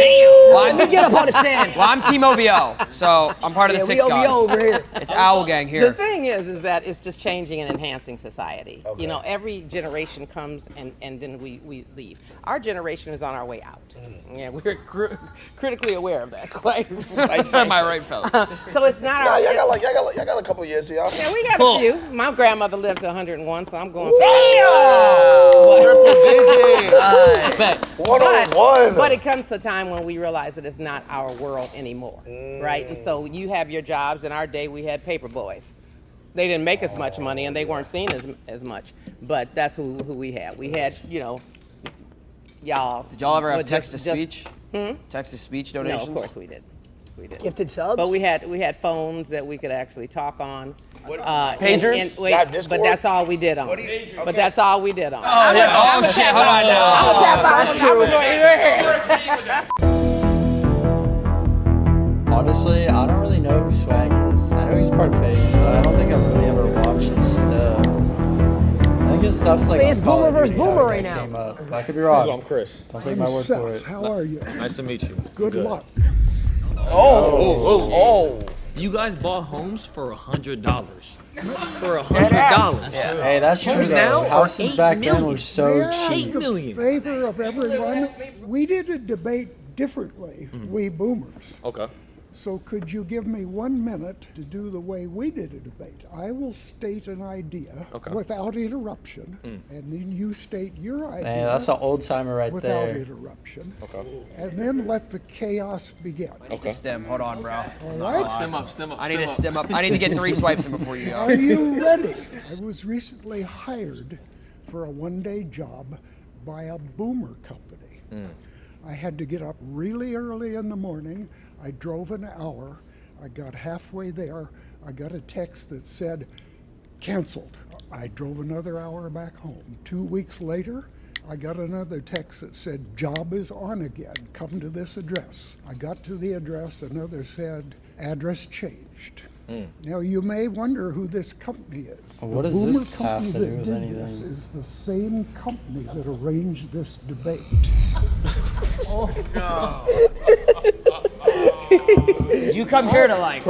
Well, Let me get up on the stand. Well, I'm Team OVO, so I'm part of the Yeah, six we guys. OVO over here. It's Owl Gang here. The thing is that it's just changing and enhancing society. You know, every generation comes and then we leave. Our generation is on our way out. Yeah, we're critically aware of that. Quite Am I right, fellas? So it's not Nah, our. y'all got a couple years here. Yeah, we got a few. My grandmother lived to 101, so I'm going. But it comes to a time when we realize that it's not our world anymore, right? And so you have your jobs. In our day, we had paper boys. They didn't make as much money, and they weren't seen as much. But that's who we had. We had, you know, y'all. Did y'all ever have but text to just- speech? Text to speech donations? No, of course we did. We did. Gifted subs? But we had phones that we could actually talk on. Pagers? Wait, but that's all we did on. But that's all we did on. Oh, yeah. Oh, shit. Hold on now. I'll tap out. That's true. Honestly, I don't really know who Swag is. I know he's part of FaZe, but I don't think I've really ever watched his stuff. I think his stuff's like It's on Call of Boomer versus Duty, how Boomer it right now. came up. But I could be wrong. I'm Chris. Don't take my word for it. How are you? Nice to meet you. Good luck. Oh. You guys bought homes for $100. For $100. Hey, that's true though. now Houses are back $8 then million. were so Ask cheap. a favor of everyone. We did a debate differently, we boomers. Okay. So could you give me 1 minute to do the way we did a debate? I will state an idea without interruption, and then you state your idea Man, that's an old timer right without there. interruption. And then let the chaos begin. I need to stem. Hold on, bro. All right? Stem up. I need to stem up. I need to get 3 swipes in before you go. Are you ready? I was recently hired for a one-day job by a boomer company. I had to get up really early in the morning. I drove an hour. I got halfway there. I got a text that said, canceled. I drove another hour back home. 2 weeks later, I got another text that said, job is on again. Come to this address. I got to the address. Another said, address changed. Now you may wonder who this company is. What The does Boomer this have company to that do with did anything? This is the same company that arranged this debate. Did you come here to like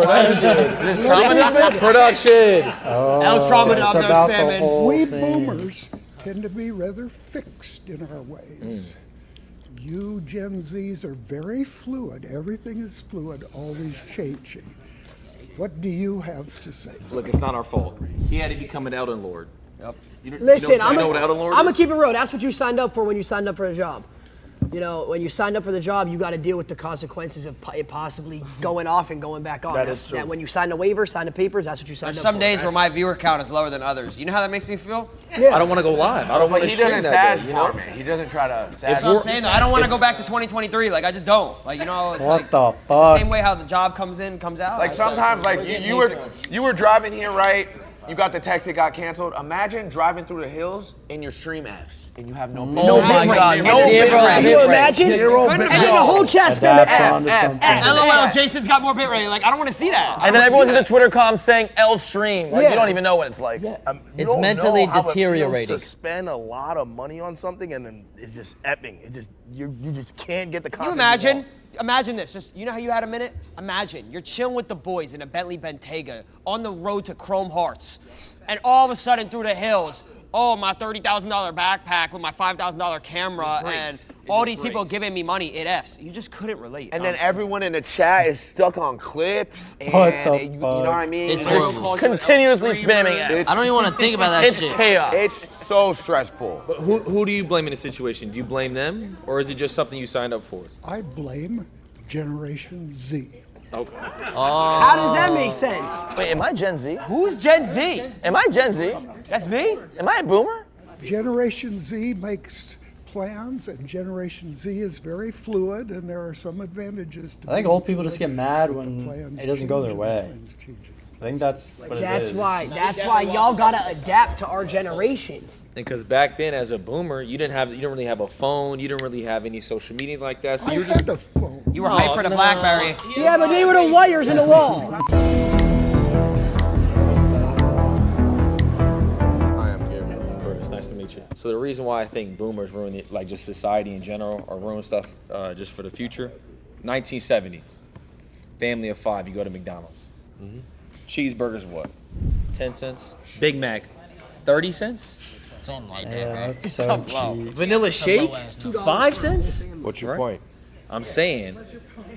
Production. Oh, El Trauma it's Dog, no about the spamming. whole We thing. boomers tend to be rather fixed in our ways. You Gen Zs are very fluid. Everything is fluid, always changing. What do you have to say? Look, it's not our fault. He had to become an Elden Lord. Yep. Listen, I'm know what Elden Lord gonna is? keep it real. That's what you signed up for when you signed up for a job. You know, when you signed up for the job, you got to deal with the consequences of it possibly going off and going back on. That That's- is true. when you sign the waiver, sign the papers, that's what you signed There's up some for. days where my viewer count is lower than others. You know how that makes me feel? Yeah. I don't want to go live. I don't want to He stream doesn't that sad day, you know? farm it. He doesn't try to sad That's what I'm saying though. I don't want to go back to 2023. Like I just don't. Like you know, it's What like the it's the fuck? same way how the job comes in, comes out. Like sometimes, like you were driving here, right? You got the text, it got canceled. Imagine driving through the hills and your stream Fs and you have no. No my bitrate. God, no Zero bitrate. Can you imagine? Zero And bitrate. then the whole chat spamming Adapts onto something. LOL, Jason's got more bitrate. Like I don't want to see that. And then everyone's in the Twitter comments saying L stream. Like Yeah. you don't even know what it's like. You It's don't mentally know how it feels deteriorating. to spend a lot of money on something and then it's just epping. It just you just can't get the Can you content. imagine? Imagine this. Just you know how you had a minute? Imagine you're chilling with the boys in a Bentley Bentayga on the road to Chrome Hearts, and all of a sudden through the hills, oh my $30,000 backpack with my $5,000 camera, and all these people giving me money. It f's. You just couldn't relate. And then everyone in the chat is stuck on clips. And What the you know what I mean? It's Just horrible. Continuously spamming it. I don't even want to think about that It's shit. chaos. It's so stressful. But who do you blame in this situation? Do you blame them, or is it just something you signed up for? I blame Generation Z. Okay. How does that make sense? Wait, am I Gen Z? Who's Gen Z? Am I Gen Z? That's me. Am I a boomer? Generation Z makes plans, and Generation Z is very fluid, and there are some advantages to I think being old people just get fluid, mad but the when plans it doesn't go their change and way. plans change. I think that's what it is. That's why y'all gotta adapt to our generation. Because back then, as a boomer, you didn't really have a phone. You didn't really have any social media like that. So I you were just had a phone. You were hyped for the BlackBerry. Yeah, but they were the wires in the wall. I am Gabriel. Curtis, nice to meet you. So the reason why I think boomers ruin it, like just society in general, or ruin stuff just for the future. 1970, family of 5, you go to McDonald's. Cheeseburgers, what? 10 cents. Big Mac, 30 cents. Something like that, Yeah, right? that's so cheap. Vanilla shake, 5 cents. What's your point? I'm saying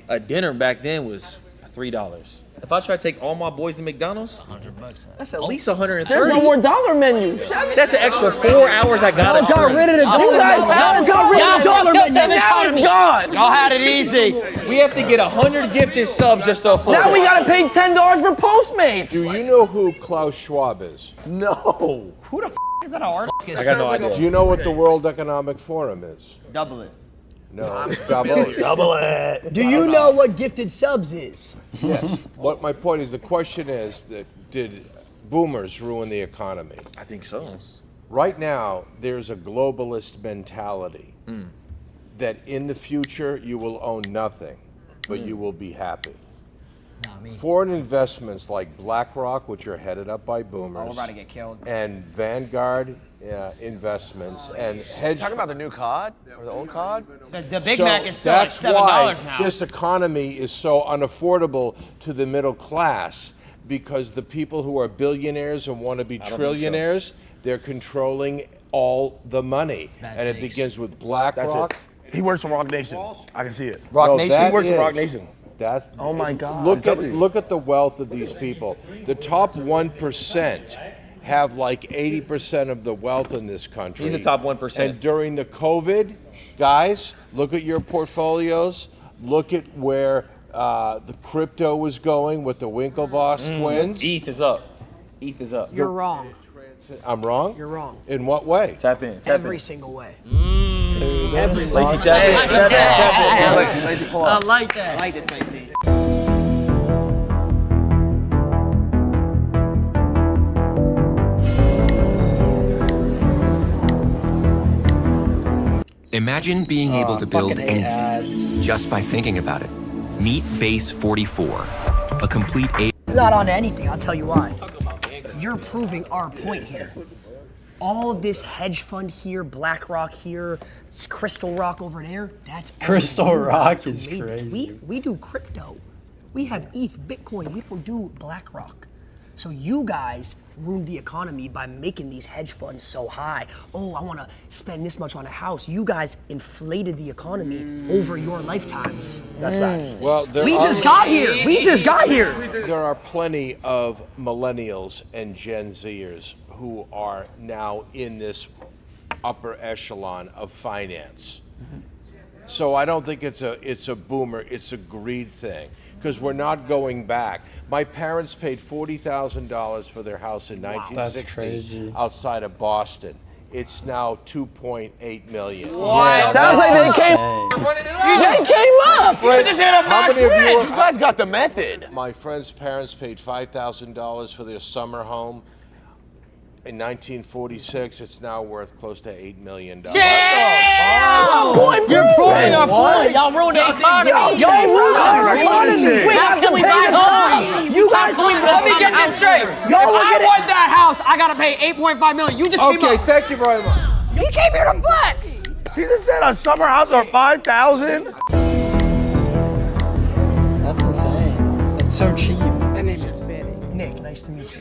a dinner back then was $3. If I try to take all my boys to McDonald's, $100. that's at least 130. There's no more dollar menus. That's an extra 4 hours I gotta Y'all got rid of the dollar You guys menu. got rid of the dollar menu. Now it's gone. Y'all had it easy. We have to get 100 gifted subs just to afford Now it. we gotta pay $10 for Postmates. Do you know who Klaus Schwab is? No. Who the is that hard? I got no idea. Do you know what the World Economic Forum is? Double it. No, double it. Double it. Do you know what gifted subs is? Yeah. What my point is, the question is that did boomers ruin the economy? I think so. Right now, there's a globalist mentality that in the future you will own nothing, but you will be happy. Foreign investments like BlackRock, which are headed up by boomers, Oh, we're about to get killed. and Vanguard investments and hedge. Talking about the new COD or the old COD? The Big So Mac is still like that's $7 why now. this economy is so unaffordable to the middle class, because the people who are billionaires and want to be don't think so. trillionaires, they're controlling all the money, and it begins with BlackRock. He works for Rock Nation. I can see it. No, He that works for is- Rock Nation. That's Oh my God. Look at the wealth of these people. The top 1% have like 80% of the wealth in this country. He's the top 1%. And during the COVID, guys, look at your portfolios. Look at where the crypto was going with the Winklevoss twins. ETH is up. ETH is up. You're wrong. I'm wrong? You're wrong. In what way? Tap in. Every single way. Lacey, tap in. Tap in. Lazy pull I up. like that. I like this, Lacey. Imagine being able to build fucking hate anything ads. just by thinking about it. Meet Base 44, a complete It's not on anything, I'll tell you why. You're proving our point here. All of this hedge fund here, BlackRock here, Crystal Rock over there, that's all Crystal you Rock guys who is made this. crazy. We do crypto. We have ETH, Bitcoin, we don't do BlackRock. So you guys ruined the economy by making these hedge funds so high. Oh, I want to spend this much on a house. You guys inflated the economy over your lifetimes. That's facts. Well, We just got here. We just got here. There are plenty of millennials and Gen Zers who are now in this upper echelon of finance. So I don't think it's a boomer, it's a greed thing, because we're not going back. My parents paid $40,000 for their house in 1960 That's crazy. outside of Boston. It's now 2.8 million. What? Sounds like they came. You They came up. You just hit a max many of you win. are- You guys got the method. My friend's parents paid $5,000 for their summer home. In 1946, it's now worth close to $8 million. You're proving our point. Y'all ruined the economy. Y'all ruined our economy. We have to buy homes. You guys Let me get this straight. If Y'all I get it. want that house, I gotta pay $8.5 million. You just came Okay, up. thank you very much. He came here to flex. He just said a summer house for 5,000. That's insane. That's so cheap. My name is Betty. Nick, nice to meet you.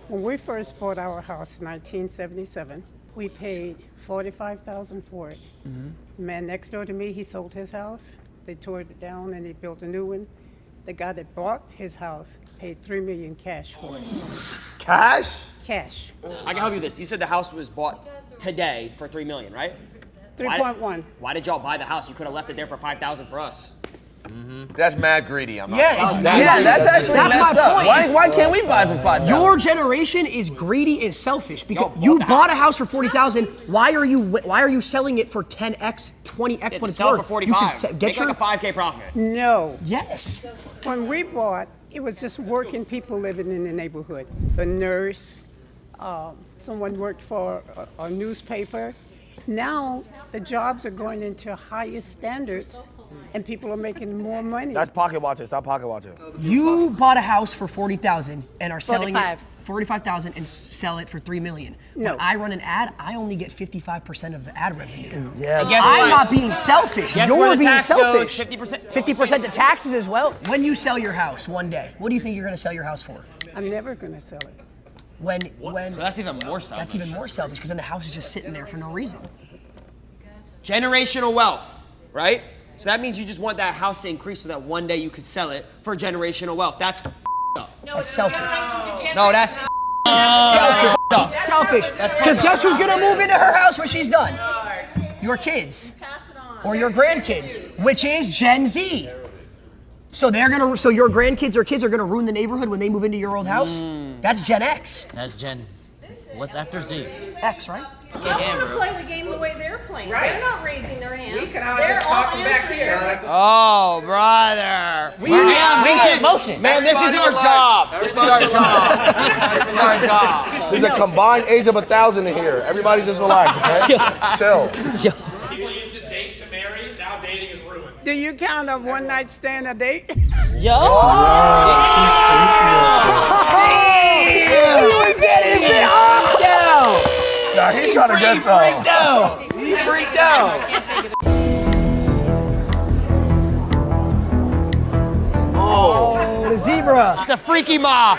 When we first bought our house in 1977, we paid $45,000 for it. The man next door to me, he sold his house. They tore it down and they built a new one. The guy that bought his house paid $3 million cash for it. Cash? Cash. I can help you with this. You said the house was bought today for $3 million, right? 3.1. Why did y'all buy the house? You could have left it there for $5,000 for us. That's mad greedy. I'm not. Yeah, That's actually that's messed my up. point. Why can't we buy for $5,000? Your generation is greedy and selfish because you bought a house for $40,000. Why are you selling it for 10x, 20x Yeah, what it's sell worth? for You 45. should get Make your like a 5K profit. No. Yes. When we bought, it was just working people living in the neighborhood. The nurse, someone worked for a newspaper. Now the jobs are going into higher standards, and people are making more money. That's pocket watching. Stop pocket watching. You bought a house for $40,000 and are selling it 45. $45,000 and sell it for $3 million. No. When I run an ad, I only get 55% of the ad revenue. Yeah. Guess I'm what? not being selfish. Guess You're where the being tax selfish. goes? 50%. 50% to taxes as well. When you sell your house one day, what do you think you're going to sell your house for? I'm never going to sell it. When So that's even more selfish. That's even more selfish because then the house is just sitting there for no reason. Generational wealth, right? So that means you just want that house to increase so that one day you could sell it for generational wealth. That's up. That's selfish. No, that's Selfish. up. Selfish. Because guess who's gonna move into her house when she's done? Your kids. Or your grandkids, which is Gen Z. So your grandkids or kids are gonna ruin the neighborhood when they move into your old house? That's Gen X. That's Gen Z. What's after Z? X, right? How can we play the game the way they're playing? Right. They're not raising their hands. We can all They're just all talking back answering here. their- Oh, brother. Motion. Man, this is our job. This is our job. This is our job. There's a combined age of 1,000 in here. Everybody just relax, okay? Chill. People used to date to marry. Now dating is ruined. Do you count a one night stand a date? Nah, he's trying to get some. He freaked out. Oh, the zebra. It's the freaky ma.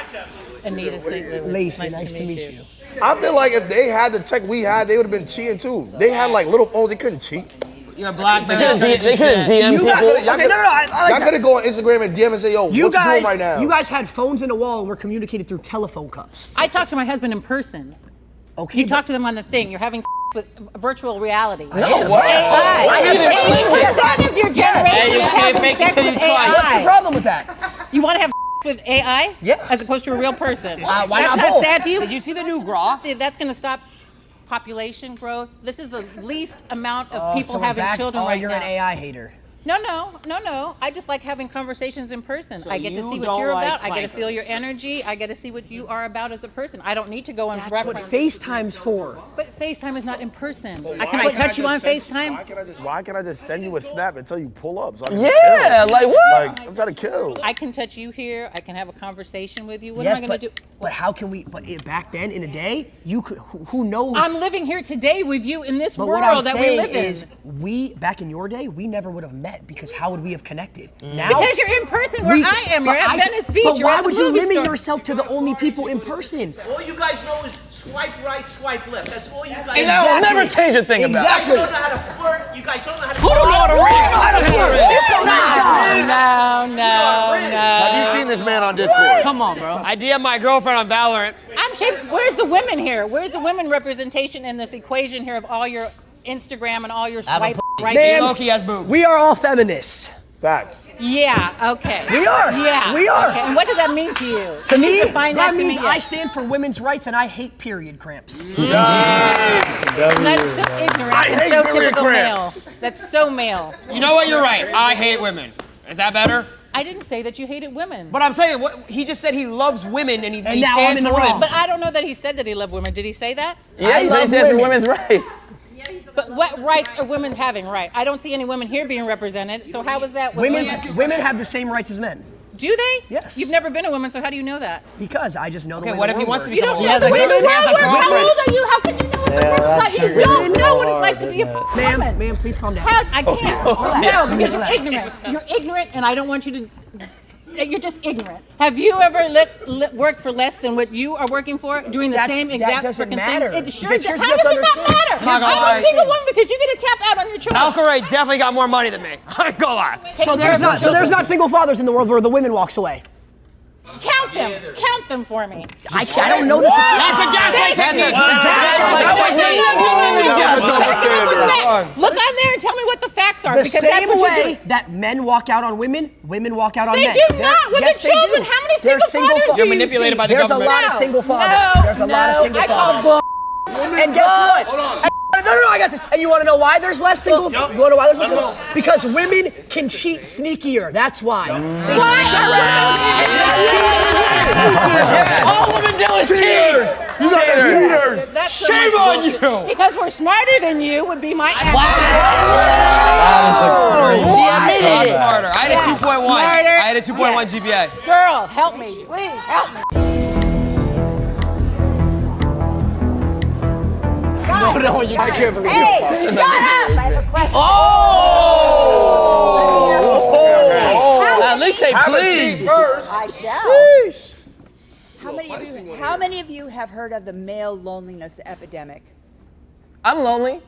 Anita St. Louis. Lacey, nice to meet you. I feel like if they had the tech we had, they would have been cheating too. They had like little phones, they couldn't cheat. You're a black man. They couldn't DM people. Y'all could have go on Instagram and DM and say, yo, what you doing right now? You guys had phones in the wall and were communicating through telephone cups. I talked to my husband in person. Okay. You talk to them on the thing. You're having with virtual reality. No, what? AI. Of your generation Hey, you is can't having fake it sex till you with try. AI. What's the problem with that? You want to have with AI? Yeah. As opposed to a real person. Why That's not both? sad to you? Did you see the new Graw? That's going to stop population growth. This is the least amount of So people we're having back- children right you're now. an AI hater. No. I just like having conversations in person. So I get to you see what don't you're like about. I get to feel your clankers. energy. I get to see what you are about as a person. I don't need to go and That's what reference. FaceTime's for. But FaceTime is not in person. Why Can I can't touch you on just send- FaceTime? Why can't I just send you a snap until you pull up? So I can Yeah, kill? like what? Like, I'm trying to kill. I can touch you here. I can have a conversation with you. What Yes, am I going to do? but how can we? But back then, in a day, you could. Who knows? I'm living here today with you in this But what I'm world that we saying live is, in. we back in your day, we never would have met because how would we have connected? Now, Because you're in person where I am. You're at Venice Beach. But You're why at the would you movie limit store. yourself to the only people in person? All you guys know is swipe right, swipe left. That's all you guys And that will never change a thing about it. You guys don't know how to flirt. You guys don't know how to Who don't know how to read? No. Have you seen this man on Discord? Come on, bro. I DM my girlfriend on Valorant. I'm shaped. Where's the women here? Where's the women representation in this equation here of all your Instagram and all your swipe right? Man, Loki has boobs. we are all feminists. Facts. Yeah. Okay. We are. Yeah. We are. Okay. And what does that mean to you? To me, define that to means me, I yes. stand for women's rights and I hate period cramps. That's so ignorant. I and hate so period typical cramps. male. That's so male. You know what? You're right. I hate women. Is that better? I didn't say that you hated women. But I'm saying, what he just said he loves women and he now I'm stands in the for women. wrong. But I don't know that he said that he loved women. Did he say that? Yeah, he said for women's rights. But what rights are women having, right? I don't see any women here being represented. So how is that? Women have the same rights as men. Do they? Yes. You've never been a woman, so how do you know that? Because I just know the Okay, way what the if he world wants to be works. someone? You don't know the way the world works. How old are you? How could you know what the world is like? You don't know what it's like to be a woman. Ma'am, please calm down. How? I can't. No, because you're Relax. ignorant. You're ignorant, and I don't want you to. You're just ignorant. Have you ever worked for less than what you are working for, doing the same exact that doesn't freaking matter. thing? It sure Because does. here's How what's does it not understood. matter? Not gonna I'm lie. a single woman because you get to tap out on your children. Valkyrie definitely got more money than me. I ain't gonna lie. So there's not single fathers in the world where the women walks away. Count Count them. Count them for me. I don't know this. That's a gaslight technique. Look on there and tell me what the facts are. The because that's same what you're way doing. that men walk out on women, women walk out on They men. do not with Yes, the they children. do. How many They're single fathers do You're you manipulated see? by the There's government. a lot of single fathers. There's a lot of single I fathers. call And guess what? No, I got this. And you want to know why there's less single? You want to know why there's less single? Because women can cheat sneakier. That's why. They sneak around. All women do is cheat. You got cheaters. Shame on you. Because we're smarter than you would be my answer. I'm smarter. I had a 2.1. Smarter. I had a 2.1 GPA. Girl, help me. Please, help me. No, you can't believe Hey, shut up! I have a question. Oh! At least say please. I shall. How many of you have heard of the male loneliness epidemic? I'm lonely.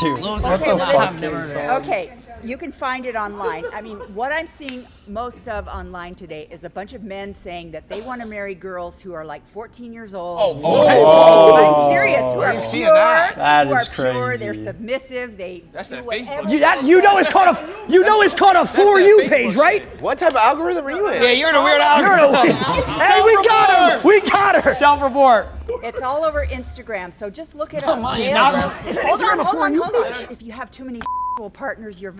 Dude, Okay, what the well, fuck then- is that? okay, you can find it online. I mean, what I'm seeing most of online today is a bunch of men saying that they want to marry girls who are like 14 years old. I'm serious. Who are pure. That who is are pure. crazy. They're submissive. They That's do that whatever Facebook. You know it's called a For You page, right? What type of algorithm are you in? Yeah, you're in a weird You're algorithm. in a- Hey, we got him. We got her. Self-report. It's all over Instagram, so just look it up. Come on, Male- Is it Hold Instagram on, a hold For on, You hold on. page? If you have too many partners, your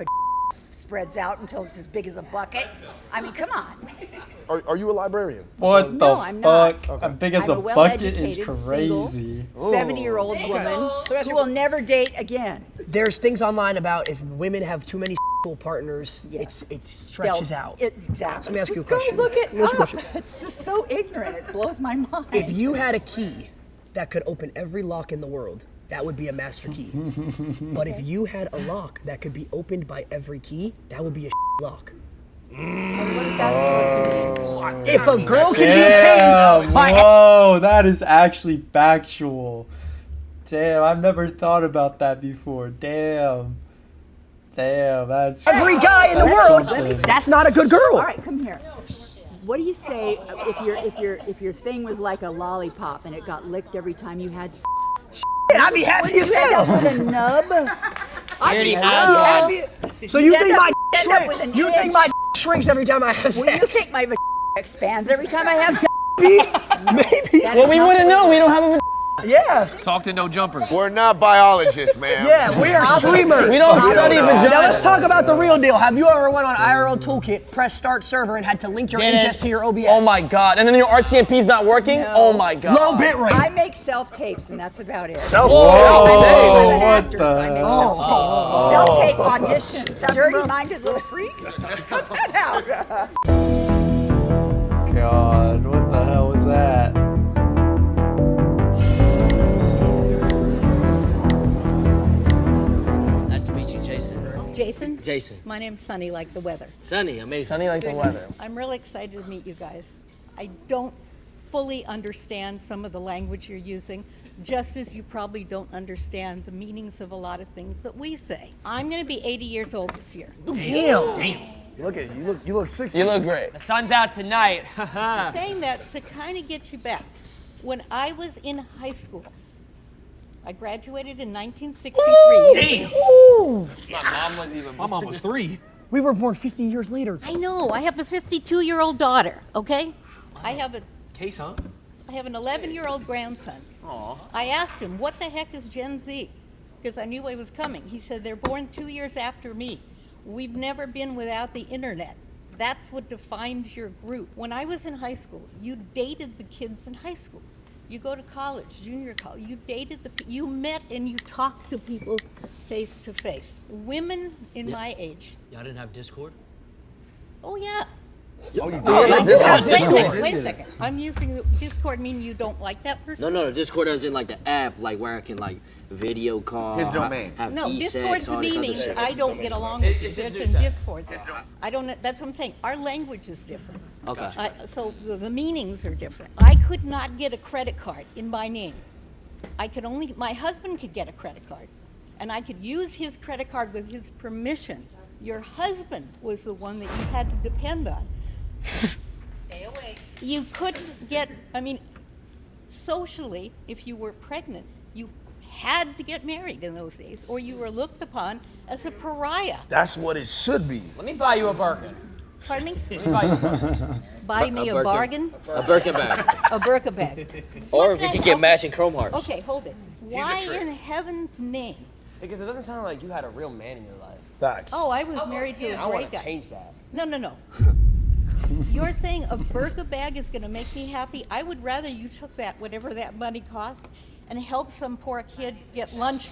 spreads out until it's as big as a bucket. I mean, come on. Are you a librarian? What No, the I'm not. fuck? As big as I'm a a bucket is well-educated, crazy. 70-year-old woman who will never date again. There's things online about if women have too many partners, it stretches out. Exactly. Let me ask you a Just go question. look it Let me ask you a up. question. It's just so ignorant. It blows my mind. If you had a key that could open every lock in the world, that would be a master key. But if you had a lock that could be opened by every key, that would be a lock. And what is that supposed to mean? If a girl can be Damn, tamed by whoa, that is actually factual. Damn, I've never thought about that before. Damn, that's every guy in the that's world, something. that's not a good girl. All right, come here. What do you say if your thing was like a lollipop and it got licked every time you had sex? I'd be happy as Would you end up hell. with a nub? already I'd has be one. happy. So you You'd think end my up with an you itch. think my shrinks every time I have Well, you sex? think my expands every time I have sex? Maybe. That Well, is we not wouldn't the know. way. We don't have a. Yeah. Talk to no jumper. We're not biologists, man. Yeah, we are streamers. We don't study vagina. Now let's talk about the real deal. Have you ever went on IRL Toolkit, press start server, and had to link your Did it. ingest to your OBS? Oh my god. And then your RTMP's not working? No. Oh my god. Low bit rate. I make self-tapes and that's about it. Whoa, I'm an what actress. the I make hell? self-tape auditions. Dirty-minded little freaks. Cut that out. God, what the hell was that? Nice to meet you, Jason. Jason? Jason. My name's Sunny, like the weather. Sunny, amazing. Sunny like the weather. I'm really excited to meet you guys. I don't fully understand some of the language you're using, just as you probably don't understand the meanings of a lot of things that we say. I'm going to be 80 years old this year. Damn. You look 60. You look great. The sun's out tonight. Saying that to kind of get you back. When I was in high school, I graduated in 1963. Ooh. My mom was even. My mom was 3. We were born 50 years later. I know. I have a 52-year-old daughter, okay? I have Case, huh? I have an 11-year-old grandson. Aw. I asked him, what the heck is Gen Z? Because I knew I was coming. He said, they're born 2 years after me. We've never been without the internet. That's what defines your group. When I was in high school, you dated the kids in high school. You go to college, junior college, you dated you met and you talked to people face to face. Women in my age. Y'all didn't have Discord? Oh yeah. Oh, you Wait a second. I'm using Discord, mean you don't like that person? No, Discord as in like the app, like where I can like video call. His domain. Have No, e-sex, Discord to all this me other means shit. I don't get along with you. That's in Discord. I don't. That's what I'm saying. Our language is different. Okay. So the meanings are different. I could not get a credit card in my name. My husband could get a credit card, and I could use his credit card with his permission. Your husband was the one that you had to depend on. Stay away. You couldn't get, I mean, socially, if you were pregnant, you had to get married in those days, or you were looked upon as a pariah. That's what it should be. Let me buy you a Birkin. Pardon me? Let me buy you a Birkin. Buy me a Birkin. bargain? A Birkin bag. A Birkin bag. Or What we could the- get matching chrome hearts. Okay, hold it. Why in heaven's name? Because it doesn't sound like you had a real man in your life. Facts. Oh, I was married to And a I great want guy. to change that. No. You're saying a Birkin bag is going to make me happy? I would rather you took that, whatever that money costs, and help some poor kid get lunch.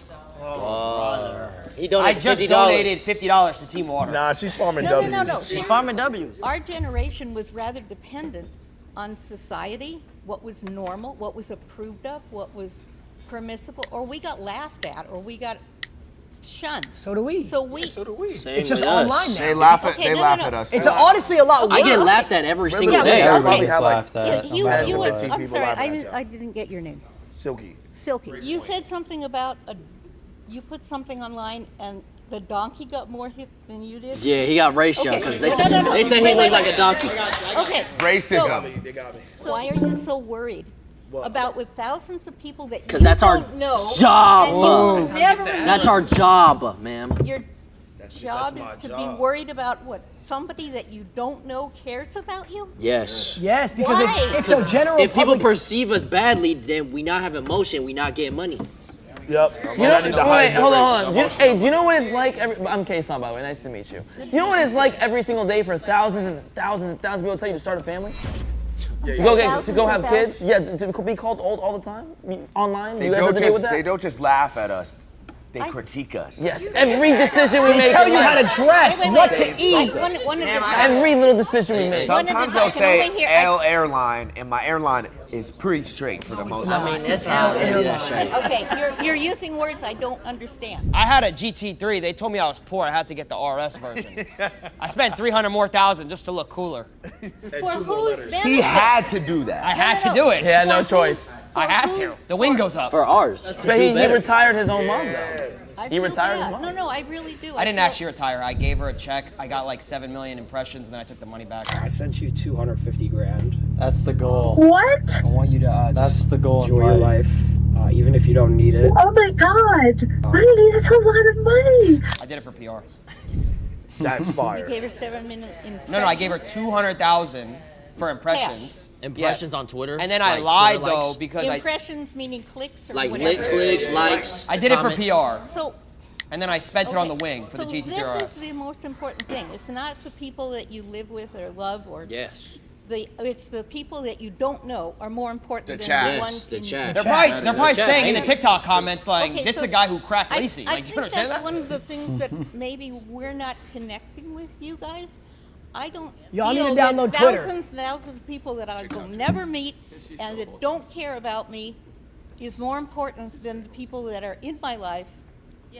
He I donated just $50. donated $50 to Team Water. Nah, she's farming No. W's. She's farming W's. Our generation was rather dependent on society, what was normal, what was approved of, what was permissible, or we got laughed at, or we got shunned. So do we. So we. Same It's just with us. online now. They laugh at, Okay, they no, laugh no. at us. It's honestly a lot worse. I get laughed at every single Yeah, day. but- Everybody's Okay. laughed at. You, no matter you what. I'm 15 people sorry, laughing at you. I didn't get your name. Silky. Silky. You said something about you put something online and the donkey got more hits than you did? Yeah, he got ratio Okay. because they No, said no, no. they said he Wait, looked wait, like a donkey. Okay. Racism. They got me. So why are you so worried about with thousands of people that you Because that's our don't know job. and you never That's meet? our job, ma'am. Your job is to be worried about what somebody that you don't know cares about you? Yes. Yes, because Why? if the general If people public perceive us badly, then we not have emotion, we not getting money. Yep. You know, wait, hold on. Hey, do you know what it's like? I'm K-Son, by the way. Nice to meet you. You know what it's like every single day for thousands and thousands and thousands of people to tell you to start a family? To go have kids? Yeah, to be called old all the time? Online? They You guys have don't to deal with just that? they don't just laugh at us. They critique us. Yes, every decision we they make. tell in you how life. to dress, what to eat. One at a time. Every little decision we make. Sometimes I they'll can say only hear- L airline, and my airline is pretty straight for the most I part. mean, it's not really that straight. Okay, you're using words I don't understand. I had a GT3. They told me I was poor. I had to get the RS version. I spent $300,000 more just to look cooler. For whose benefit? He had to do that. I had to do it. He had no choice. I had to. The wing goes up. For ours. But he retired his own mom, though. I He feel retired his bad. mom. No, I really do. I didn't feel- actually retire. I gave her a check. I got like 7 million impressions, and then I took the money back. I sent you 250 grand. That's the goal. What? I want you to That's the goal in enjoy your life. life, even if you don't need it. Oh my god! I need a lot of money. I did it for PR. That's You fire. gave her 7 minutes in. No, I gave her 200,000 for impressions. Impressions Yes. on Twitter. And then I like lied Twitter though likes. because Impressions meaning clicks or Like whatever. clicks, likes. I did it for comments. PR. So. And then I spent it on the wing for so the GT3 this RS. is the most important thing. It's not the people that you live with or love or Yes. it's the people that you don't know are more important The than chat. the ones the in chat. They're probably chat. saying in the TikTok comments like, Okay, "This is so the guy who cracked I Lacey." Like, you think understand that's that? one of the things that maybe we're not connecting with you guys. I don't Y'all need feel to that download Twitter. thousands of people that I will never meet and that don't care about me is more important than the people that are in my life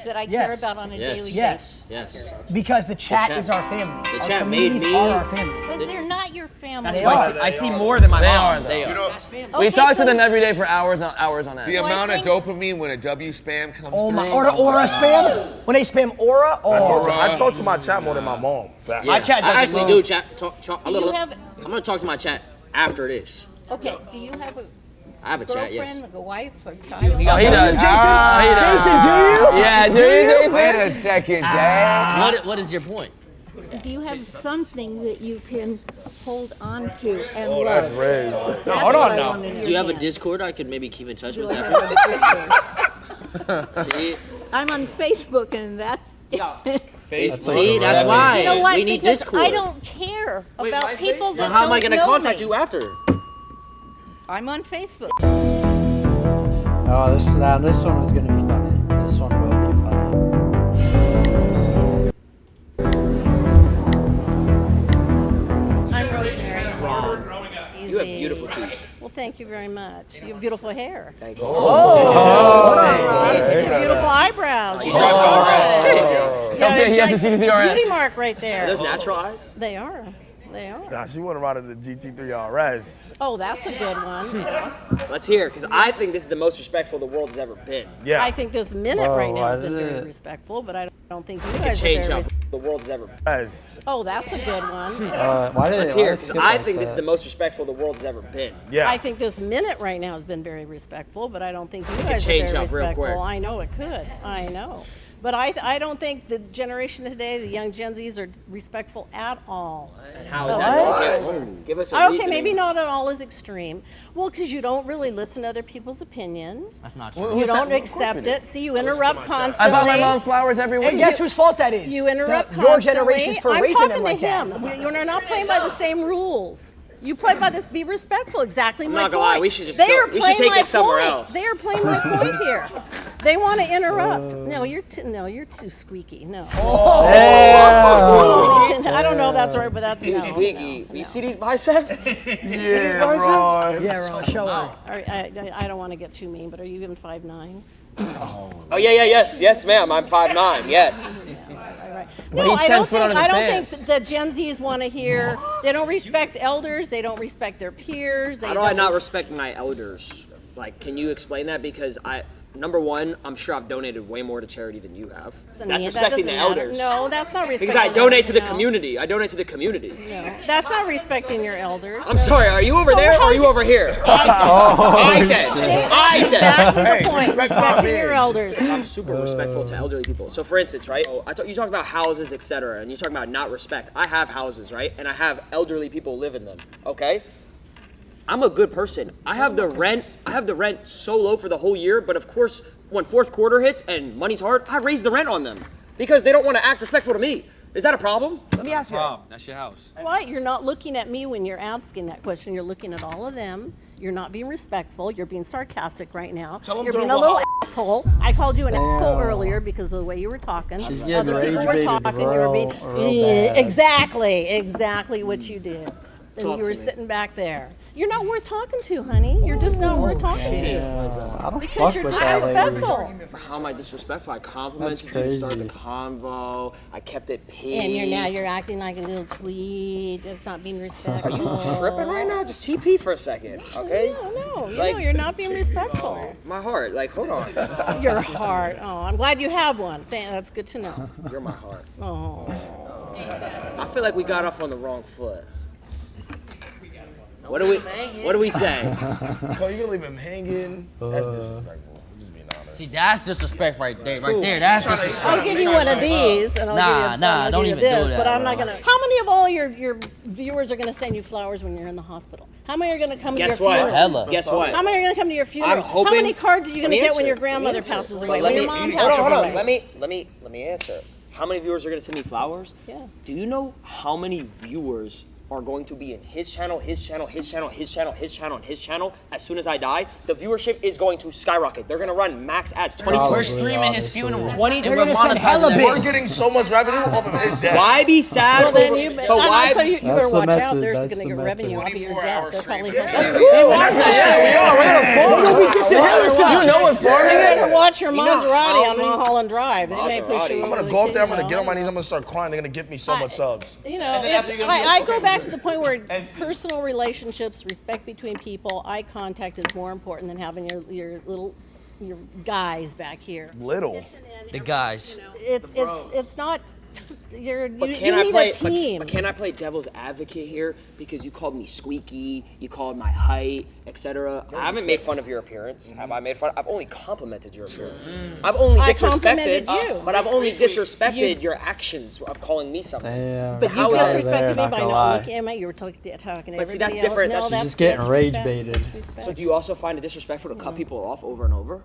that I care Yes. about on a Yes. daily Yes. basis. Yes. Because the chat chat- is our family. the Our chat made communities me- are our family. But they're not your family. That's why I see more than my They mom. are, though. They are. We Okay, talk to so- them every day for hours on hours on end. The I amount of think- dopamine when a W spam comes Oh through. my, or the aura spam? When they spam aura? Oh. I talk to my chat more than my mom. Fact. My chat I doesn't actually move. do chat. Do you have, I'm gonna talk to my chat after this. okay, do you have a I have a chat. Yes. girlfriend, a wife, a child? Oh, he does. Jason, do you? Yeah, do you, Jason? Wait a second, Jay. What is your point? Do you have something that you can hold on to and Oh, love? that's Riz. That's No, hold what on I now. want in Do you have a hand. Discord I could maybe keep in touch Do with I that? have a Discord? See? I'm on Facebook and that's See, that's why. You know what? We need Because Discord. I don't care about people that Well, how am I don't gonna know contact me. you after? I'm on Facebook. Oh, this one is gonna be funny. This one will be funny. I'm Rosemary. You have beautiful teeth. Well, thank you very much. You have beautiful hair. Thank you. You have beautiful eyebrows. He drives all right. Tell me he has a GT3 RS. Beauty mark right there. Are those natural eyes? They are. They are. Nah, she wouldn't ride in the GT3 RS. Oh, that's a good one. Let's hear, because I think this is the most respectful the world has ever been. Yeah. I think this minute Whoa, right now why is did very it- respectful, but I don't think you guys are very the world has ever been. Oh, that's a good one. Why did Let's why hear did it, 'cause skip I like think this is that? the most respectful the world has ever been. I think this minute right now has been very respectful, but I don't think you guys are change very up real respectful. quick. I know it could. I know. But I don't think the generation today, the young Gen Zs, are respectful at all. And how is that? Give us a Okay, reasoning. maybe not at all as extreme. Well, because you don't really listen to other people's opinions. That's not true. You Who don't said- accept it. See, you interrupt I constantly. buy my mom flowers every week. And guess whose fault that is? You interrupt Your constantly. generation's for I'm raising talking them to like him. that. You're not playing by the same rules. You play by this. Be respectful. Exactly I'm my not point. gonna lie, we should just They go- are we should playing take my it somewhere point. else. They are playing my point here. They want to interrupt. No, you're too squeaky. No. I don't know if that's right, but that's Too no. squeaky. You see these biceps? Yeah, biceps? Ron. Yeah, Ron, show her. All right, I don't want to get too mean, but are you even 5'9"? Oh yeah, yes, ma'am. I'm 5'9". Yes. No, Well, I he's 10 don't foot think under the I don't pants. think the Gen Zs want to hear. They don't respect elders. They don't respect their peers. They How do I don't- not respect my elders? Like, can you explain that? Because number one, I'm sure I've donated way more to charity than you have. Doesn't That's mean- respecting that the doesn't matter. elders. No, that's not respecting. Because I donate to the no. community. I donate to the community. No, that's not respecting your elders. I'm sorry. Are you over So there or are how's you your- over here? Oh, I shit. then. I then. Exactly the Hey, point. respect my Respecting your peers. elders. I'm super respectful to elderly people. So, for instance, right? You talk about houses, etc., and you talk about not respect. I have houses, right? And I have elderly people live in them. Okay. I'm a good person. I have the rent so low for the whole year, but of course, when fourth quarter hits and money's hard, I raise the rent on them because they don't want to act respectful to me. Is that a problem? Let me ask you. That's your house. Right, you're not looking at me when you're asking that question. You're looking at all of them. You're not being respectful. You're being sarcastic right now. Tell 'em You're they're being a little wild. asshole. I called you an asshole Damn. earlier because of the way you were talking. She's getting Other people were rage-baited talking. You were being real bad. exactly what you did. And Talk you to were me. sitting back there. You're not worth talking to, honey. You're just not worth talking to. I don't Because fuck you're with that lady. disrespectful. How am I disrespectful? I complimented That's you to start the crazy. convo. I kept it peeved. And you're acting like a little tweed. That's not being respectful. Are you tripping right now? Just TP for a second, okay? No, Like- you're not being respectful. My heart, like, hold on. Your heart. Oh, I'm glad you have one. That's good to know. You're my heart. Oh. I feel like we got off on the wrong foot. What do we say? Cole, you gonna leave him hanging? That's disrespectful. I'm just being honest. See, that's disrespect right there. Right there. That's disrespect. I'll give you one of these, and I'll give you, Nah, don't give you even this, do that. But I'm not bro. gonna. How many of all your viewers are gonna send you flowers when you're in the hospital? How many are gonna come Guess to your what? funeral? Hella. Guess what? How many are gonna come to your funeral? I'm hoping. How many cards are you Let gonna me get answer. when your Let me grandmother answer. passes But away? let When your me- mom hold passes on. away? Let me answer. How many viewers are gonna send me flowers? Yeah. Do you know how many viewers are going to be in his channel, his channel, his channel, his channel, his channel, and his channel as soon as I die? The viewership is going to skyrocket. They're gonna run max ads. 22. We're streaming his funeral. 20. And we're monetizing We're that. getting so much revenue off of his death. Why be sad? Well, then you, but and why? also you better That's the watch out. method, They're that's going to the get method. revenue off of your 24 death. hour They're probably stream. That's They watch that. Yeah, we are. We're gonna farm. We get the hell You know what farming You better is? watch your You know Maserati how on many- Mulholland Drive. They may push you Maserati. I'm over gonna the go up there. I'm kid, gonna you get on my know. knees. I'm gonna start crying. They're gonna give me so much subs. You know, I go back to the point where personal relationships, respect between people, eye contact is more important than having your guys back here. Little. The guys. It's not. You But can I need play? a team. But can I play devil's advocate here? Because you called me squeaky, you called my height, etc. I haven't made fun of your appearance. Have I made fun? I've only complimented your appearance. I've only I disrespected. complimented you. But I've only disrespected your actions of calling me something. Damn. But how you is that disrespected me not by gonna not lie. looking at me. You were talking to But see, that's everybody else. different. No, That's that's just getting rage disrespect. baited. Disrespect. So do you also find it disrespectful to cut people off over and over?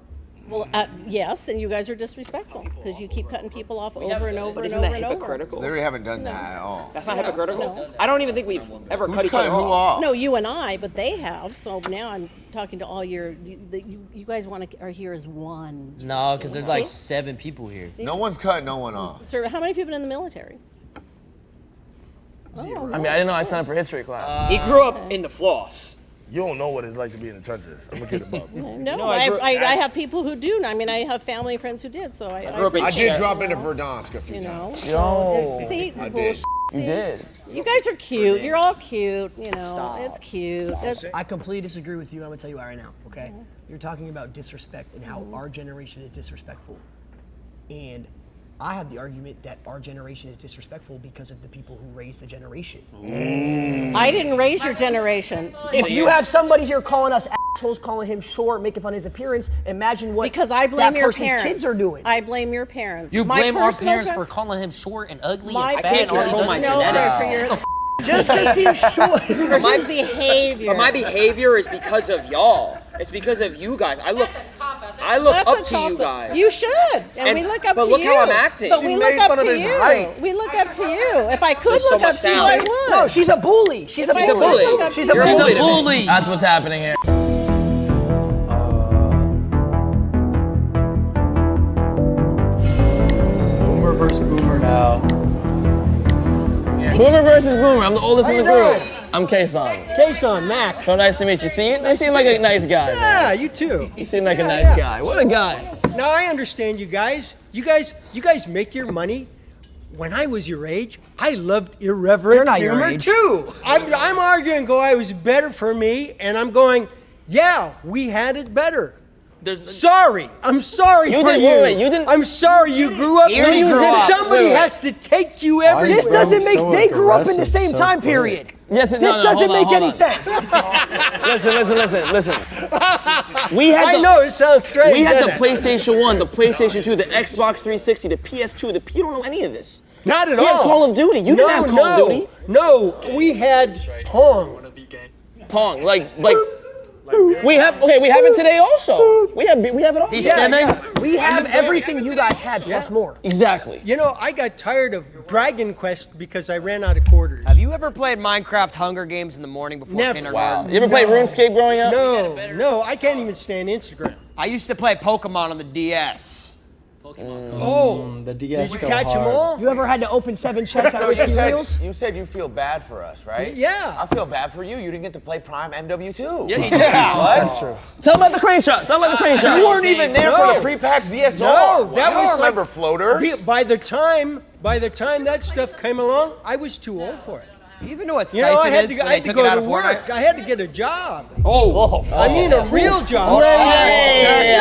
Well, yes, and you guys are disrespectful because you keep cutting people off over and over But and isn't over that and over. hypocritical? They haven't done that at all. That's not hypocritical. I don't even think we've ever cut each cutting other who off. off? No, you and I, but they have. So now I'm talking to all you guys are here as one. No, because there's like See? 7 people here. No one's cutting no one off. Sir, how many of you have been in the military? I mean, I didn't know I'd sign up for history class. He grew up in the floss. You don't know what it's like to be in the trenches. I'm gonna get it up. No, I grew- I have people who do. I mean, I have family and friends who did. So I grew up in I Sheriff. did drop into Verdansk a few you know. times. So it's, see, I bullshit. did. You did. You guys are cute. You're all cute. You know, it's cute. It's, I completely disagree with you. I'm gonna tell you why right now. Okay, you're talking about disrespect and how our generation is disrespectful, and I have the argument that our generation is disrespectful because of the people who raised the generation. I didn't raise your generation. If you have somebody here calling us assholes, calling him short, making fun of his appearance, imagine what Because I blame that your person's parents. kids are doing. I blame your parents. You My blame our personal parents gra- for calling him short and ugly My and fat and all control these my other No, genetics. sir, for your Just because he's short. for his behavior. But my behavior is because of y'all. It's because of you guys. I look That's up a to topic. you guys. You should, and we look up but to look you. how I'm acting. But She we made look up fun of to his you. height. We look up to you. If I could There's so look up much to you, down. I would. No, she's a bully. She's a If I bully. could look up She's to a you- bully. She's a bully. That's what's happening here. Boomer versus boomer now. Boomer versus Boomer. I'm the oldest How in the you group. doing? I'm K-Son. K-Son, Max. So nice to meet you. See, you seem like a nice guy. Yeah, man. you too. You seem like a Yeah, nice yeah. guy. What a guy. Now I understand you guys. You guys make your money. When I was your age, I loved irreverent You're not your humor age. too. I'm arguing, it was better for me, and I'm going, yeah, we had it better. Sorry, I'm sorry You for didn't- you. wait, you didn't- I'm sorry you grew up. Here you grew up. Somebody Wait, wait. has to take you everywhere. This doesn't make. They grew up in the same time period. Yes, This no, no, doesn't hold on, make hold any on. sense. Listen. We had I know it sounds strange. We had the doesn't it? PlayStation 1, the PlayStation 2, the Xbox 360, the PS2, you don't know any of this. Not at We all. had Call of Duty. You didn't have Call of Duty. No, we had Pong. Pong, like we have it today also. We have it also. We have everything you guys had plus more. Exactly. You know, I got tired of Dragon Quest because I ran out of quarters. Have you ever played Minecraft Hunger Games in the morning before Never. kindergarten? You ever play RuneScape growing up? No, I can't even stand Instagram. I used to play Pokemon on the DS. The DS Did you go catch them hard. all? You ever had to open 7 chests out of whiskey reels? You said you feel bad for us, right? Yeah. I feel bad for you. You didn't get to play Prime MW2. Yeah, he did. What? Tell about the crane shot. You weren't even there for the pre-patch DSR. No, that I was don't remember like, floaters. By the time that stuff came along, I was too old for it. Do you even know what You know, I Siphon had is to, when I they had to took go it out to of work. Fortnite? I had to get a job. Oh. I mean, a real job.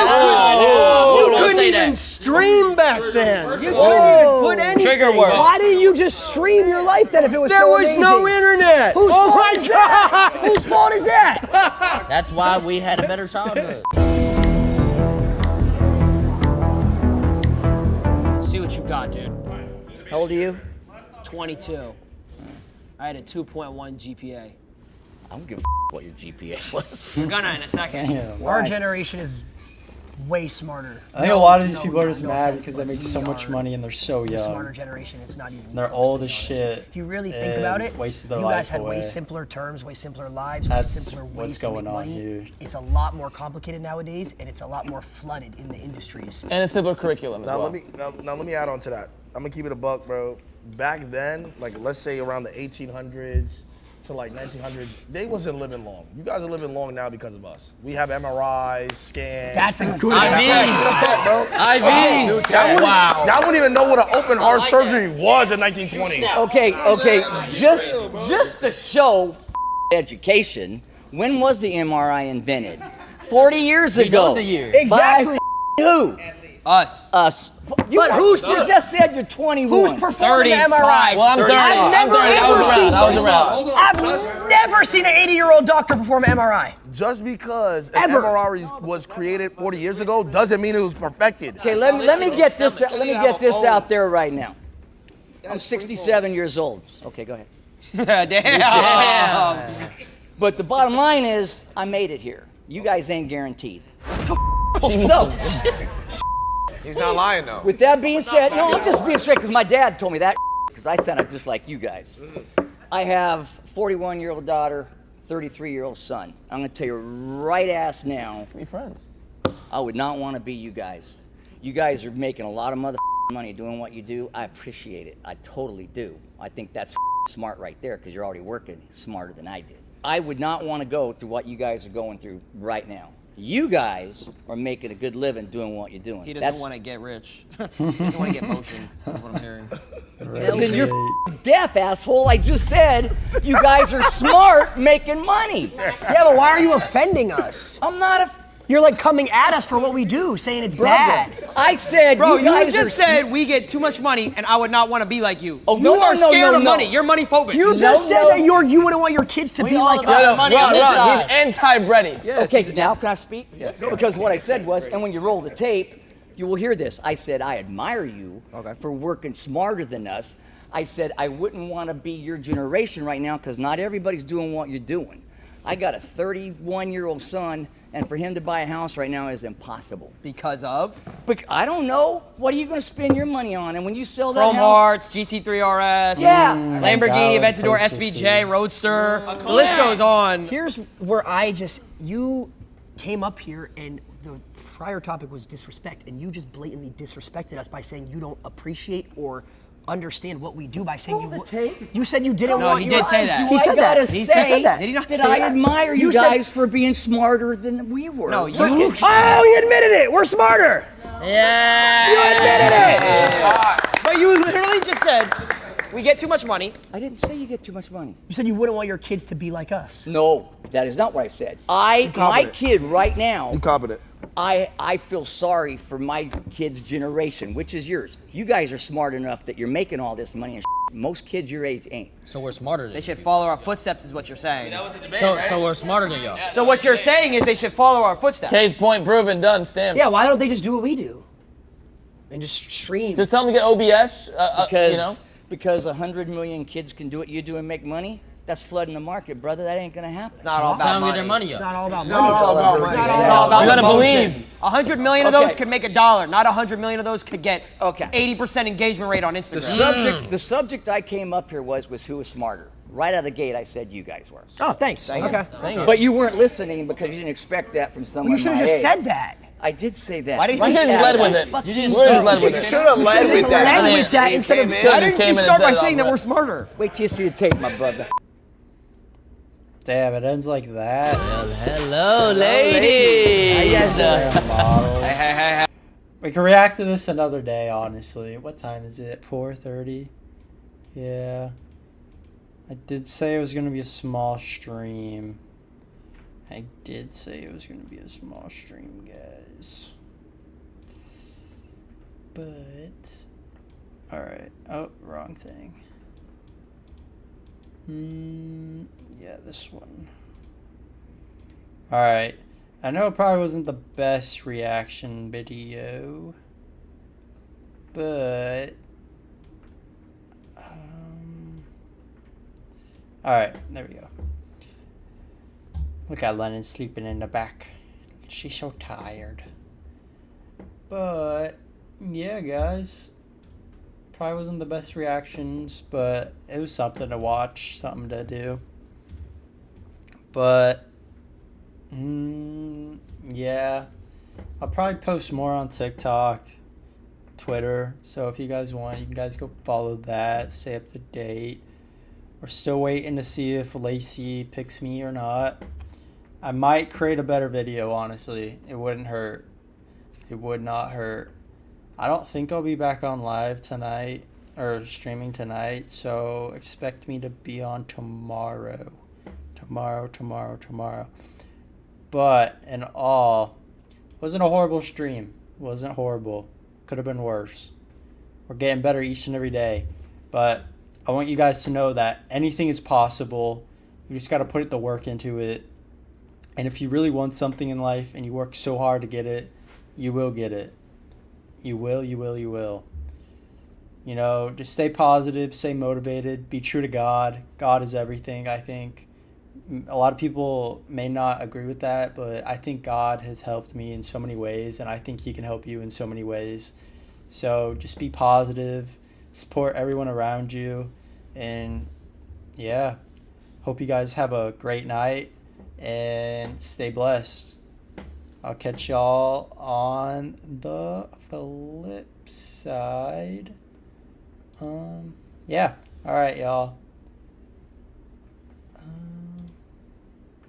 Oh, You don't couldn't say even that. stream back then. You couldn't even put anything. Trigger word. Why didn't you just stream your life then if it was There so was amazing? no internet. Whose Oh fault my is that? God. Whose fault is that? That's why we had a better childhood. See what you got, dude. How old are you? 22. I had a 2.1 GPA. I don't give a what your GPA was. We're gonna in a second. Damn. Our generation is way smarter. I think a lot of these people are just mad because they make so much money and they're so The smarter young. generation, it's not even. They're old as shit. If you really think about it, wasted their you life guys had away. way simpler terms, way simpler lives, That's way simpler ways what's to make going on money. here. It's a lot more complicated nowadays, and it's a lot more flooded in the industries. And a simpler curriculum as Now well. let me add on to that. I'm gonna keep it a buck, bro. Back then, like let's say around the 1800s to like 1900s, they wasn't living long. You guys are living long now because of us. We have MRIs, scans. That's a good IVs. bro. IVs. Y'all wouldn't even know what an open heart surgery was in 1920. Okay. Just to show education, when was the MRI invented? 40 years He ago. knows the year. Exactly. By who? Us. Us. But who's just said you're 21? Who's performing the MRI? Christ. Well, I'm 30. I've never ever seen. I was around. I've never seen an 80-year-old doctor perform an MRI. Just because an Ever. MRI was created 40 years ago doesn't mean it was perfected. Okay, let me get this. Let me get this out there right now. I'm 67 years old. Okay, go ahead. Damn. But the bottom line is, I made it here. You guys ain't guaranteed. So, He's not lying though. with that being said, no, I'm just being straight because my dad told me that because I sounded just like you guys. I have 41-year-old daughter, 33-year-old son. I'm gonna tell you right ass now, Be friends. I would not want to be you guys. You guys are making a lot of money doing what you do. I appreciate it. I totally do. I think that's smart right there because you're already working smarter than I did. I would not want to go through what you guys are going through right now. You guys are making a good living doing what you're doing. He doesn't want to get rich. He doesn't want to get motion. That's what I'm hearing. Then you're deaf, asshole. I just said you guys are smart making money. Yeah, but why are you offending us? I'm not You're like coming at us for what we do, saying it's bad. I said, Bro, you guys just are said we get too much money, and I would not want to be like you. Oh, you no, are no, no, scared no, of no. money. You're money phobic. You just said that you wouldn't want your kids to be like us. He's anti-Brady. Yes, Okay, now can I speak? Yes. Because what I said was, and when you roll the tape, you will hear this. I said, I admire you for working smarter than us. I said, I wouldn't want to be your generation right now because not everybody's doing what you're doing. I got a 31-year-old son, and for him to buy a house right now is impossible. Because of? I don't know. What are you going to spend your money on? And when you sell that Chrome house... Hearts, GT3 RS, Lamborghini Aventador, SVJ, Roadster. The list goes on. Here's where you came up here and the prior topic was disrespect, and you just blatantly disrespected us by saying you don't appreciate or understand what we do by saying you said you didn't want he your did say eyes. that. He said that. He said that. Did he not that say I that? admire you said- guys for being smarter than we were. No, you. Oh, he admitted it. We're smarter. Yeah. You admitted it. But you literally just said we get too much money. I didn't say you get too much money. You said you wouldn't want your kids to be like us. No, that is not what I said. My kid right now, Incompetent. I feel sorry for my kid's generation, which is yours. You guys are smart enough that you're making all this money and most kids your age ain't. So we're smarter than They should follow our footsteps, is what you're saying. So we're smarter than y'all. So what you're saying is they should follow our footsteps. Case point proven, done, stamped. Yeah, why don't they just do what we do? And just stream. Just tell them to get OBS, Because you know? because 100 million kids can do what you do and make money. That's flooding the market, brother. That ain't gonna happen. It's not all That's how about we get their money It's up. not all about No, money. it's all about It's not money. all It's all about You gotta emotion. believe. 100 million of Okay. those could make $1. Not 100 million of those could get Okay. 80% engagement rate on The Instagram. subject I came up here was who was smarter. Right out of the gate, I said you guys were. Oh, thanks. Okay. Thank you. But you weren't listening because you didn't expect that from someone. You should have my just age. said that. I did say that. Why didn't Why you can't you led with it? Fuck You you. just led with You it. should have led with Just that. led with that He instead of. came in. Why didn't Came you in and start by said it saying that all we're right. smarter? Wait till you see the tape, my brother. Damn, it ends like that. Hello, ladies. Hey. We can react to this another day, honestly. What time is it? 4:30? Yeah. I did say it was going to be a small stream. I did say it was going to be a small stream, guys. But... Alright. Oh, wrong thing. Yeah, this one. Alright. I know it probably wasn't the best reaction video, but alright, there we go. Look at Lennon sleeping in the back. She's so tired. But yeah, guys, probably wasn't the best reactions, but it was something to watch, something to do. But yeah, I'll probably post more on TikTok, Twitter, so if you guys want, you guys go follow that, stay up to date. We're still waiting to see if Lacey picks me or not. I might create a better video, honestly. It wouldn't hurt. It would not hurt. I don't think I'll be back on live tonight, or streaming tonight, so expect me to be on tomorrow. Tomorrow. But in all, wasn't a horrible stream. Wasn't horrible. Could have been worse. We're getting better each and every day. But I want you guys to know that anything is possible. You just got to put the work into it. And if you really want something in life and you work so hard to get it, you will get it. You will. You know, just stay positive, stay motivated, be true to God. God is everything, I think. A lot of people may not agree with that, but I think God has helped me in so many ways, and I think he can help you in so many ways. So just be positive, support everyone around you, and yeah, hope you guys have a great night and stay blessed. I'll catch y'all on the flip side. Yeah. All right, y'all.